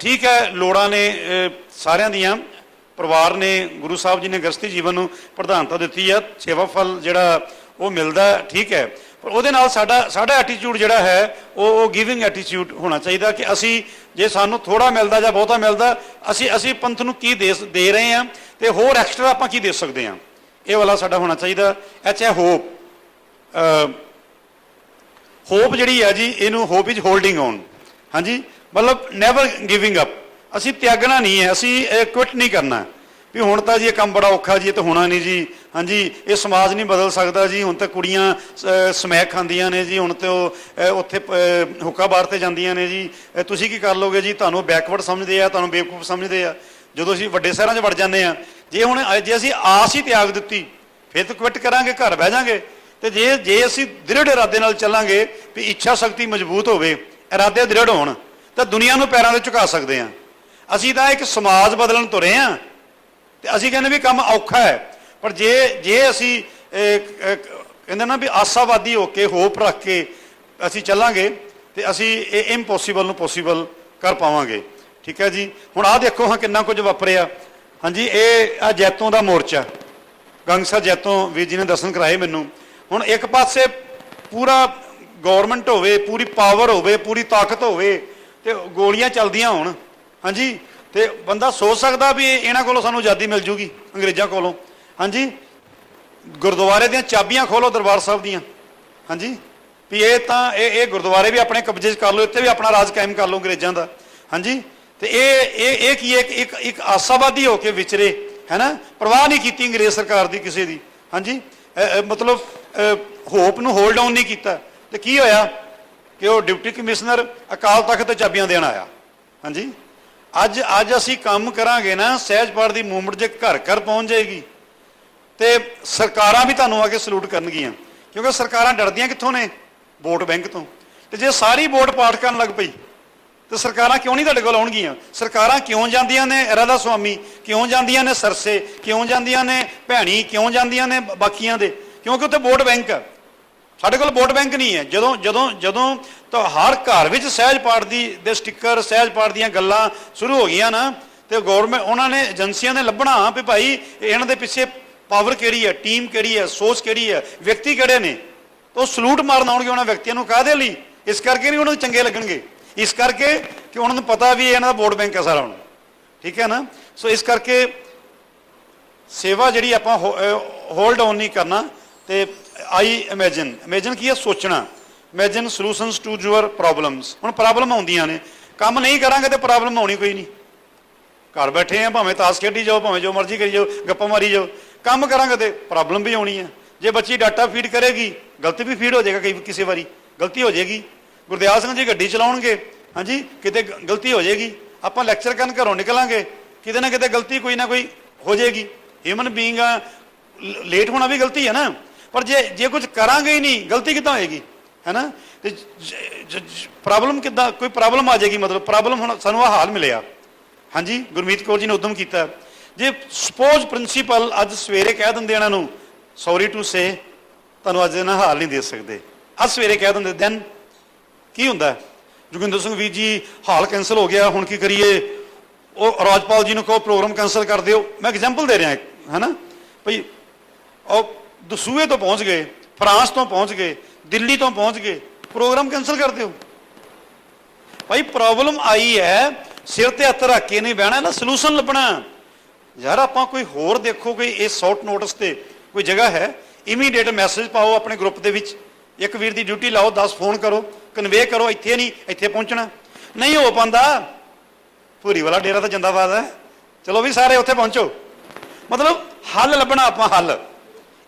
[SPEAKER 2] ਠੀਕ ਹੈ, ਲੋੜਾਂ ਨੇ ਸਾਰਿਆਂ ਦੀਆਂ, ਪਰਿਵਾਰ ਨੇ, ਗੁਰੂ ਸਾਹਿਬ ਜੀ ਨੇ ਗ੍ਰਸਤੀ ਜੀਵਨ ਨੂੰ ਪ੍ਰਧਾਨਤਾ ਦਿੱਤੀ ਹੈ, ਸੇਵਾ ਫਲ ਜਿਹੜਾ ਉਹ ਮਿਲਦਾ, ਠੀਕ ਹੈ। ਪਰ ਉਹਦੇ ਨਾਲ ਸਾਡਾ ਐਟੀਟਿਊਡ ਜਿਹੜਾ ਹੈ ਉਹ ਗਿਵਿੰਗ ਐਟੀਟਿਊਡ ਹੋਣਾ ਚਾਹੀਦਾ ਕਿ ਅਸੀਂ ਜੇ ਸਾਨੂੰ ਥੋੜਾ ਮਿਲਦਾ ਜਾਂ ਬਹੁਤਾ ਮਿਲਦਾ, ਅਸੀਂ ਪੰਥ ਨੂੰ ਕੀ ਦੇ ਰਹੇ ਹਾਂ ਤੇ ਹੋਰ ਐਕਸਟਰਾ ਆਪਾਂ ਕੀ ਦੇ ਸਕਦੇ ਹਾਂ, ਇਹ ਵਾਲਾ ਸਾਡਾ ਹੋਣਾ ਚਾਹੀਦਾ। ਐ ਹੋਪ ਜਿਹੜੀ ਹੈ ਜੀ, ਇਹਨੂੰ ਹੋਪ ਇਜ਼ ਹੋਲਡਿੰਗ ਔਨ। ਹਾਂਜੀ, ਮਤਲਬ ਨੈਵਰ ਗਿਵਿੰਗ ਅਪ। ਅਸੀਂ ਤਿਆਗਣਾ ਨਹੀਂ ਹੈ, ਅਸੀਂ ਕੁਇਟ ਨਹੀਂ ਕਰਨਾ ਵੀ ਹੁਣ ਤਾਂ ਜੀ ਇਹ ਕੰਮ ਬੜਾ ਔਖਾ ਜੀ, ਇਹ ਤਾਂ ਹੋਣਾ ਨਹੀਂ ਜੀ। ਹਾਂਜੀ, ਇਹ ਸਮਾਜ ਨਹੀਂ ਬਦਲ ਸਕਦਾ ਜੀ, ਹੁਣ ਤਾਂ ਕੁੜੀਆਂ ਸਮੈਕ ਖਾਂਦੀਆਂ ਨੇ ਜੀ, ਹੁਣ ਤਾਂ ਉਹ ਉੱਥੇ ਹੁੱਕਾ ਬਾਰ ਤੇ ਜਾਂਦੀਆਂ ਨੇ ਜੀ, ਤੁਸੀਂ ਕੀ ਕਰ ਲੋਗੇ ਜੀ, ਤੁਹਾਨੂੰ ਬੈਕਵਰਡ ਸਮਝਦੇ ਆ, ਤੁਹਾਨੂੰ ਬੇਵਕੂਫ ਸਮਝਦੇ ਆ। ਜਦੋਂ ਅਸੀਂ ਵੱਡੇ ਸ਼ਹਿਰਾਂ 'ਚ ਵੜ ਜਾਂਦੇ ਆ, ਜੇ ਅਸੀਂ ਆਸ ਹੀ ਤਿਆਗ ਦਿੱਤੀ ਫਿਰ ਤਾਂ ਕੁਇਟ ਕਰਾਂਗੇ, ਘਰ ਬਹਿ ਜਾਾਂਗੇ। ਤੇ ਜੇ ਅਸੀਂ ਦ੍ਰਿੜ ਇਰਾਦੇ ਨਾਲ ਚੱਲਾਂਗੇ ਵੀ ਇੱਛਾ ਸ਼ਕਤੀ ਮਜ਼ਬੂਤ ਹੋਵੇ, ਇਰਾਦੇ ਦ੍ਰਿੜ ਹੋਣ, ਤਾਂ ਦੁਨੀਆ ਨੂੰ ਪੈਰਾਂ 'ਤੇ ਝੁਕਾ ਸਕਦੇ ਹਾਂ। ਅਸੀਂ ਤਾਂ ਇੱਕ ਸਮਾਜ ਬਦਲਣ ਤੁਰੇ ਹਾਂ ਤੇ ਅਸੀਂ ਕਹਿੰਦੇ ਵੀ ਕੰਮ ਔਖਾ ਹੈ। ਪਰ ਜੇ ਅਸੀਂ ਕਹਿੰਦੇ ਨਾ ਵੀ ਆਸਾਵਾਦੀ ਹੋ ਕੇ, ਹੋਪ ਰੱਖ ਕੇ ਅਸੀਂ ਚੱਲਾਂਗੇ ਤੇ ਅਸੀਂ ਇਹ ਇੰਪੋਸੀਬਲ ਨੂੰ ਪੋਸੀਬਲ ਕਰ ਪਾਵਾਂਗੇ। ਠੀਕ ਹੈ ਜੀ। ਹੁਣ ਆਹ ਦੇਖੋ ਹਾਂ ਕਿੰਨਾ ਕੁਝ ਵਾਪਰਿਆ। ਹਾਂਜੀ, ਇਹ ਆ ਜੈਤੋਂ ਦਾ ਮੋਰਚਾ, ਗੰਗਸਰ ਜੈਤੋਂ ਵੀਰ ਜੀ ਨੇ ਦਰਸ਼ਨ ਕਰਾਏ ਮੈਨੂੰ। ਹੁਣ ਇੱਕ ਪਾਸੇ ਪੂਰਾ ਗੌਰਮੈਂਟ ਹੋਵੇ, ਪੂਰੀ ਪਾਵਰ ਹੋਵੇ, ਪੂਰੀ ਤਾਕਤ ਹੋਵੇ ਤੇ ਗੋਲੀਆਂ ਚੱਲਦੀਆਂ ਹੋਣ। ਹਾਂਜੀ, ਤੇ ਬੰਦਾ ਸੋਚ ਸਕਦਾ ਵੀ ਇਹਨਾਂ ਕੋਲੋਂ ਸਾਨੂੰ ਆਜ਼ਾਦੀ ਮਿਲ ਜੂਗੀ ਅੰਗਰੇਜ਼ਾਂ ਕੋਲੋਂ। ਹਾਂਜੀ, ਗੁਰਦੁਆਰੇ ਦੀਆਂ ਚਾਬੀਆਂ ਖੋਲੋ ਦਰਬਾਰ ਸਾਹਿਬ ਦੀਆਂ। ਹਾਂਜੀ, ਵੀ ਇਹ ਗੁਰਦੁਆਰੇ ਵੀ ਆਪਣੇ ਕਬਜ਼ੇ 'ਚ ਕਰ ਲਓ, ਇੱਥੇ ਵੀ ਆਪਣਾ ਰਾਜ ਕਾਇਮ ਕਰ ਲਓ ਅੰਗਰੇਜ਼ਾਂ ਦਾ। ਹਾਂਜੀ, ਤੇ ਇਹ ਕੀ ਇੱਕ ਆਸਾਵਾਦੀ ਹੋ ਕੇ ਵਿਚਰੇ, ਹੈ ਨਾ, ਪਰਵਾਹ ਨਹੀਂ ਕੀਤੀ ਅੰਗਰੇਜ਼ ਸਰਕਾਰ ਦੀ ਕਿਸੇ ਦੀ। ਹਾਂਜੀ, ਮਤਲਬ ਹੋਪ ਨੂੰ ਹੋਲਡ ਆਨ ਨਹੀਂ ਕੀਤਾ। ਤੇ ਕੀ ਹੋਇਆ ਕਿ ਉਹ ਡਿਪਟੀ ਕਮਿਸ਼ਨਰ ਅਕਾਲ ਤਖਤ ਤੇ ਚਾਬੀਆਂ ਦੇਣ ਆਇਆ। ਹਾਂਜੀ, ਅੱਜ ਅੱਜ ਅਸੀਂ ਕੰਮ ਕਰਾਂਗੇ ਨਾ, ਸਹਿਜ ਪਾਠ ਦੀ ਮੂਵਮੈਂਟ ਜੇ ਘਰ ਘਰ ਪਹੁੰਚ ਜਾਏਗੀ ਤੇ ਸਰਕਾਰਾਂ ਵੀ ਤੁਹਾਨੂੰ ਆ ਕੇ ਸਲੂਟ ਕਰਨਗੀਆਂ, ਕਿਉਂਕਿ ਸਰਕਾਰਾਂ ਡਰਦੀਆਂ ਕਿੱਥੋਂ ਨੇ? ਵੋਟ ਬੈਂਕ ਤੋਂ। ਤੇ ਜੇ ਸਾਰੀ ਵੋਟ ਪਾਠ ਕਰਨ ਲੱਗ ਪਈ ਤੇ ਸਰਕਾਰਾਂ ਕਿਉਂ ਨਹੀਂ ਤੁਹਾਡੇ ਕੋਲ ਆਉਣਗੀਆਂ? ਸਰਕਾਰਾਂ ਕਿਉਂ ਜਾਂਦੀਆਂ ਨੇ ਰਾਧਾ ਸੁਆਮੀ, ਕਿਉਂ ਜਾਂਦੀਆਂ ਨੇ ਸਰਸੇ, ਕਿਉਂ ਜਾਂਦੀਆਂ ਨੇ ਭੈਣੀ, ਕਿਉਂ ਜਾਂਦੀਆਂ ਨੇ ਬਾਕੀਆਂ ਦੇ? ਕਿਉਂਕਿ ਉੱਥੇ ਵੋਟ ਬੈਂਕ ਆ। ਸਾਡੇ ਕੋਲ ਵੋਟ ਬੈਂਕ ਨਹੀਂ ਹੈ। ਜਦੋਂ ਜਦੋਂ ਜਦੋਂ ਤਾਂ ਹਰ ਘਰ ਵਿੱਚ ਸਹਿਜ ਪਾਠ ਦੇ ਸਟicker, ਸਹਿਜ ਪਾਠ ਦੀਆਂ ਗੱਲਾਂ ਸ਼ੁਰੂ ਹੋ ਗਈਆਂ ਨਾ, ਤੇ ਗੌਰਮੈਂਟ, ਉਹਨਾਂ ਨੇ, ਏਜੰਸੀਆਂ ਨੇ ਲੱਭਣਾ ਵੀ ਭਾਈ ਇਹਨਾਂ ਦੇ ਪਿੱਛੇ ਪਾਵਰ ਕਿਹੜੀ ਹੈ, ਟੀਮ ਕਿਹੜੀ ਹੈ, ਸੋਚ ਕਿਹੜੀ ਹੈ, ਵਿਅਕਤੀ ਕਿਹੜੇ ਨੇ, ਤਾਂ ਉਹ ਸਲੂਟ ਮਾਰਨ ਆਉਣਗੇ ਉਹਨਾਂ ਵਿਅਕਤੀਆਂ ਨੂੰ। ਕਾਹਦੇ ਲਈ? ਇਸ ਕਰਕੇ ਨਹੀਂ ਉਹਨਾਂ ਨੂੰ ਚੰਗੇ ਲੱਗਣਗੇ, ਇਸ ਕਰਕੇ ਕਿ ਉਹਨਾਂ ਨੂੰ ਪਤਾ ਵੀ ਇਹਨਾਂ ਦਾ ਵੋਟ ਬੈਂਕ ਹੈ ਸਾਰਾ ਹੁਣ, ਠੀਕ ਹੈ ਨਾ। ਸੋ ਇਸ ਕਰਕੇ ਸੇਵਾ ਜਿਹੜੀ ਆਪਾਂ ਹੋਲਡ ਔਨ ਨਹੀਂ ਕਰਨਾ। ਤੇ ਆਈ ਇਮੇਜਿਨ ਕੀ ਹੈ? ਸੋਚਣਾ। Imagine solutions to your problems. ਹੁਣ ਪ੍ਰੋਬਲਮ ਆਉਂਦੀਆਂ ਨੇ, ਕੰਮ ਨਹੀਂ ਕਰਾਂਗੇ ਤੇ ਪ੍ਰੋਬਲਮ ਆਉਣੀ ਕੋਈ ਨਹੀਂ। ਘਰ ਬੈਠੇ ਆ, ਭਾਵੇਂ ਤਾਸ਼ ਖੇਡੀ ਜਾਓ, ਭਾਵੇਂ ਜੋ ਮਰਜ਼ੀ ਕਰੀ ਜਾਓ, ਗੱਪਾਂ ਮਾਰੀ ਜਾਓ, ਕੰਮ ਕਰਾਂਗੇ ਤੇ ਪ੍ਰੋਬਲਮ ਵੀ ਆਉਣੀ ਹੈ। ਜੇ ਬੱਚੀ ਡਾਟਾ ਫੀਡ ਕਰੇਗੀ, ਗਲਤੀ ਵੀ ਫੀਡ ਹੋ ਜਾਏਗਾ, ਕਿਸੇ ਵਾਰੀ ਗਲਤੀ ਹੋ ਜਾਏਗੀ। ਗੁਰਦਿਆਲ ਸਿੰਘ ਜੀ ਗੱਡੀ ਚਲਾਉਣਗੇ, ਹਾਂਜੀ, ਕਿਤੇ ਗਲਤੀ ਹੋ ਜਾਏਗੀ। ਆਪਾਂ ਲੈਕਚਰ ਕਰਨ ਘਰੋਂ ਨਿਕਲਾਂਗੇ, ਕਿਤੇ ਨਾ ਕਿਤੇ ਗਲਤੀ ਕੋਈ ਨਾ ਕੋਈ ਹੋ ਜਾਏਗੀ। ਹਿਊਮਨ ਬੀਇੰਗ ਆ, ਲੇਟ ਹੋਣਾ ਵੀ ਗਲਤੀ ਹੈ ਨਾ। ਪਰ ਜੇ ਕੁਝ ਕਰਾਂਗੇ ਹੀ ਨਹੀਂ, ਗਲਤੀ ਕਿੱਦਾਂ ਹੋਏਗੀ, ਹੈ ਨਾ। ਤੇ ਪ੍ਰੋਬਲਮ ਕਿੱਦਾਂ, ਕੋਈ ਪ੍ਰੋਬਲਮ ਆ ਜਾਏਗੀ। ਮਤਲਬ ਪ੍ਰੋਬਲਮ ਹੁਣ ਸਾਨੂੰ ਆਹ ਹਾਲ ਮਿਲਿਆ, ਹਾਂਜੀ, ਗੁਰਮੀਤ ਕੌਰ ਜੀ ਨੇ ਉਦਮ ਕੀਤਾ। ਜੇ ਸਪੋਜ਼ ਪ੍ਰਿੰਸੀਪਲ ਅੱਜ ਸਵੇਰੇ ਕਹਿ ਦਿੰਦੇ ਇਹਨਾਂ ਨੂੰ, ਸੌਰੀ ਟੂ ਸੇ ਤੁਹਾਨੂੰ ਅੱਜ ਇਹਨਾਂ ਹਾਲ ਨਹੀਂ ਦੇ ਸਕਦੇ, ਅੱਜ ਸਵੇਰੇ ਕਹਿ ਦਿੰਦੇ, ਦੈਨ ਕੀ ਹੁੰਦਾ? ਜੋਗਿੰਦਰ ਸਿੰਘ ਵੀਰ ਜੀ ਹਾਲ ਕੈਂਸਲ ਹੋ ਗਿਆ, ਹੁਣ ਕੀ ਕਰੀਏ? ਉਹ ਰਾਜਪਾਲ ਜੀ ਨੂੰ ਕਹੋ ਪ੍ਰੋਗਰਾਮ ਕੈਂਸਲ ਕਰ ਦਿਓ। ਮੈਂ ਐਗਜ਼ਾਮਪਲ ਦੇ ਰਿਹਾ, ਹੈ ਨਾ ਭਈ। ਉਹ ਦਸੂਏ ਤੋਂ ਪਹੁੰਚ ਗਏ, ਫਰਾਂਸ ਤੋਂ ਪਹੁੰਚ ਗਏ, ਦਿੱਲੀ ਤੋਂ ਪਹੁੰਚ ਗਏ, ਪ੍ਰੋਗਰਾਮ ਕੈਂਸਲ ਕਰ ਦਿਓ। ਭਾਈ ਪ੍ਰੋਬਲਮ ਆਈ ਹੈ, ਸਿਰ ਤੇ ਹੱਥ ਰੱਖ ਕੇ ਨਹੀਂ ਬਹਿਣਾ ਨਾ, ਸੋਲੂਸ਼ਨ ਲੱਭਣਾ। ਯਾਰ ਆਪਾਂ ਕੋਈ ਹੋਰ ਦੇਖੋ, ਕੋਈ ਇਸ ਸ਼ਾਰਟ ਨੋਟਿਸ ਤੇ ਕੋਈ ਜਗ੍ਹਾ ਹੈ, ਇਮੀਡੀਏਟ ਮੈਸੇਜ ਪਾਓ ਆਪਣੇ ਗਰੁੱਪ ਦੇ ਵਿੱਚ, ਇੱਕ ਵੀਰ ਦੀ ਡਿਊਟੀ ਲਾਓ, 10 ਫੋਨ ਕਰੋ, ਕਨਵੇ ਕਰੋ, ਇੱਥੇ ਨਹੀਂ, ਇੱਥੇ ਪਹੁੰਚਣਾ। ਨਹੀਂ ਹੋ ਪਾਉਂਦਾ, ਭੂਰੀ ਵਾਲਾ ਡੇਰਾ ਤਾਂ ਜਿੰਦਾਬਾਦ ਹੈ, ਚਲੋ ਵੀ ਸਾਰੇ ਉੱਥੇ ਪਹੁੰਚੋ। ਮਤਲਬ ਹੱਲ ਲੱਭਣਾ ਆਪਾਂ, ਹੱਲ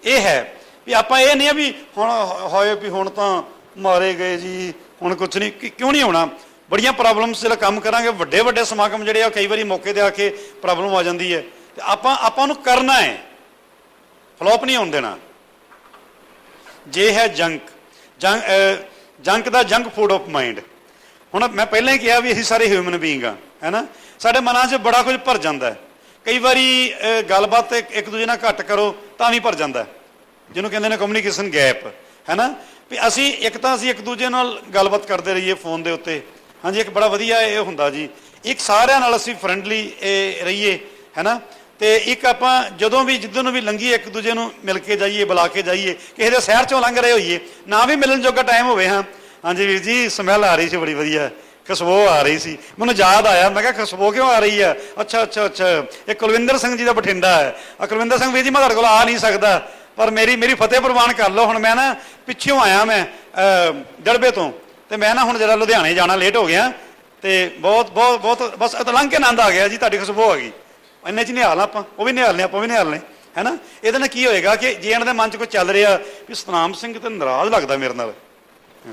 [SPEAKER 2] ਇਹ ਹੈ ਵੀ ਆਪਾਂ ਇਹ ਨਹੀਂ ਆ ਵੀ ਹੁਣ ਹੋਏ ਵੀ ਹੁਣ ਤਾਂ ਮਾਰੇ ਗਏ ਜੀ, ਹੁਣ ਕੁਛ ਨਹੀਂ। ਕਿਉਂ ਨਹੀਂ ਹੋਣਾ? ਬੜੀਆਂ ਪ੍ਰੋਬਲਮਸ ਜਿਹੜਾ ਕੰਮ ਕਰਾਂਗੇ, ਵੱਡੇ ਵੱਡੇ ਸਮਾਗਮ ਜਿਹੜੇ ਆ, ਕਈ ਵਾਰੀ ਮੌਕੇ ਤੇ ਆ ਕੇ ਪ੍ਰੋਬਲਮ ਆ ਜਾਂਦੀ ਹੈ, ਤੇ ਆਪਾਂ ਨੂੰ ਕਰਨਾ ਹੈ, ਫਲੋਪ ਨਹੀਂ ਹੋਣ ਦੇਣਾ। ਜੇ ਹੈ junk the junk food of mind. ਹੁਣ ਮੈਂ ਪਹਿਲਾਂ ਹੀ ਕਿਹਾ ਵੀ ਅਸੀਂ ਸਾਰੇ ਹਿਊਮਨ ਬੀਇੰਗ ਆ, ਹੈ ਨਾ। ਸਾਡੇ ਮਨਾਂ 'ਚ ਬੜਾ ਕੁਝ ਭਰ ਜਾਂਦਾ। ਕਈ ਵਾਰੀ ਗੱਲਬਾਤ ਇੱਕ ਦੂਜੇ ਨਾਲ ਘੱਟ ਕਰੋ ਤਾਂ ਵੀ ਭਰ ਜਾਂਦਾ, ਜਿਹਨੂੰ ਕਹਿੰਦੇ ਨੇ ਕਮਿਊਨੀਕੇਸ਼ਨ ਗੈਪ, ਹੈ ਨਾ। ਵੀ ਅਸੀਂ ਇੱਕ ਦੂਜੇ ਨਾਲ ਗੱਲਬਾਤ ਕਰਦੇ ਰਹੀਏ ਫੋਨ ਦੇ ਉੱਤੇ, ਹਾਂਜੀ, ਇੱਕ ਬੜਾ ਵਧੀਆ ਇਹ ਹੁੰਦਾ ਜੀ। ਇੱਕ ਸਾਰਿਆਂ ਨਾਲ ਅਸੀਂ ਫਰੈਂਡਲੀ ਰਹੀਏ, ਹੈ ਨਾ। ਤੇ ਇੱਕ ਆਪਾਂ ਜਦੋਂ ਵੀ ਜਿੱਦੋਂ ਨੂੰ ਵੀ ਲੰਘੀਏ, ਇੱਕ ਦੂਜੇ ਨੂੰ ਮਿਲ ਕੇ ਜਾਈਏ, ਬੁਲਾ ਕੇ ਜਾਈਏ। ਕਿਸੇ ਦੇ ਸ਼ਹਿਰ 'ਚੋਂ ਲੰਘ ਰਹੇ ਹੋਈਏ, ਨਾ ਵੀ ਮਿਲਣ ਜੋਗਾ ਟਾਈਮ ਹੋਵੇ, ਹਾਂ, ਹਾਂਜੀ ਵੀਰ ਜੀ ਸਮੈਲ ਆ ਰਹੀ ਸੀ ਬੜੀ ਵਧੀਆ, ਖੁਸ਼ਬੂ ਆ ਰਹੀ ਸੀ। ਮੈਨੂੰ ਯਾਦ ਆਇਆ, ਮੈਂ ਕਿਹਾ ਖੁਸ਼ਬੂ ਕਿਉਂ ਆ ਰਹੀ ਹੈ? ਅੱਛਾ, ਇਹ ਕੁਲਵਿੰਦਰ ਸਿੰਘ ਜੀ ਦਾ ਬਠਿੰਡਾ ਹੈ। ਕੁਲਵਿੰਦਰ ਸਿੰਘ ਵੀਰ ਜੀ, ਮੈਂ ਤੁਹਾਡੇ ਕੋਲ ਆ ਨਹੀਂ ਸਕਦਾ, ਪਰ ਮੇਰੀ ਫਤਿਹ ਪ੍ਰਵਾਨ ਕਰ ਲਓ। ਹੁਣ ਮੈਂ ਨਾ ਪਿੱਛੋਂ ਆਇਆ, ਮੈਂ ਦੜਬੇ ਤੋਂ, ਤੇ ਮੈਂ ਨਾ ਹੁਣ ਜਰਾ ਲੁਧਿਆਣੇ ਜਾਣਾ, ਲੇਟ ਹੋ ਗਿਆ, ਤੇ ਬਹੁਤ ਬਸ ਲੰਘ ਕੇ ਆਨੰਦ ਆ ਗਿਆ ਜੀ, ਤੁਹਾਡੀ ਖੁਸ਼ਬੂ ਆ ਗਈ। ਇੰਨੇ 'ਚ ਨਿਹਾਲ ਆਪਾਂ, ਉਹ ਵੀ ਨਿਹਾਲ ਨੇ, ਆਪਾਂ ਵੀ ਨਿਹਾਲ ਨੇ, ਹੈ ਨਾ। ਇਹਦੇ ਨਾਲ ਕੀ ਹੋਏਗਾ ਕਿ ਜੇ ਇਹਨਾਂ ਦੇ ਮਨ 'ਚ ਕੋਈ ਚੱਲ ਰਿਹਾ ਵੀ ਸਤਨਾਮ ਸਿੰਘ ਤੇ ਨਾਰਾਜ਼ ਲੱਗਦਾ ਮੇਰੇ ਨਾਲ,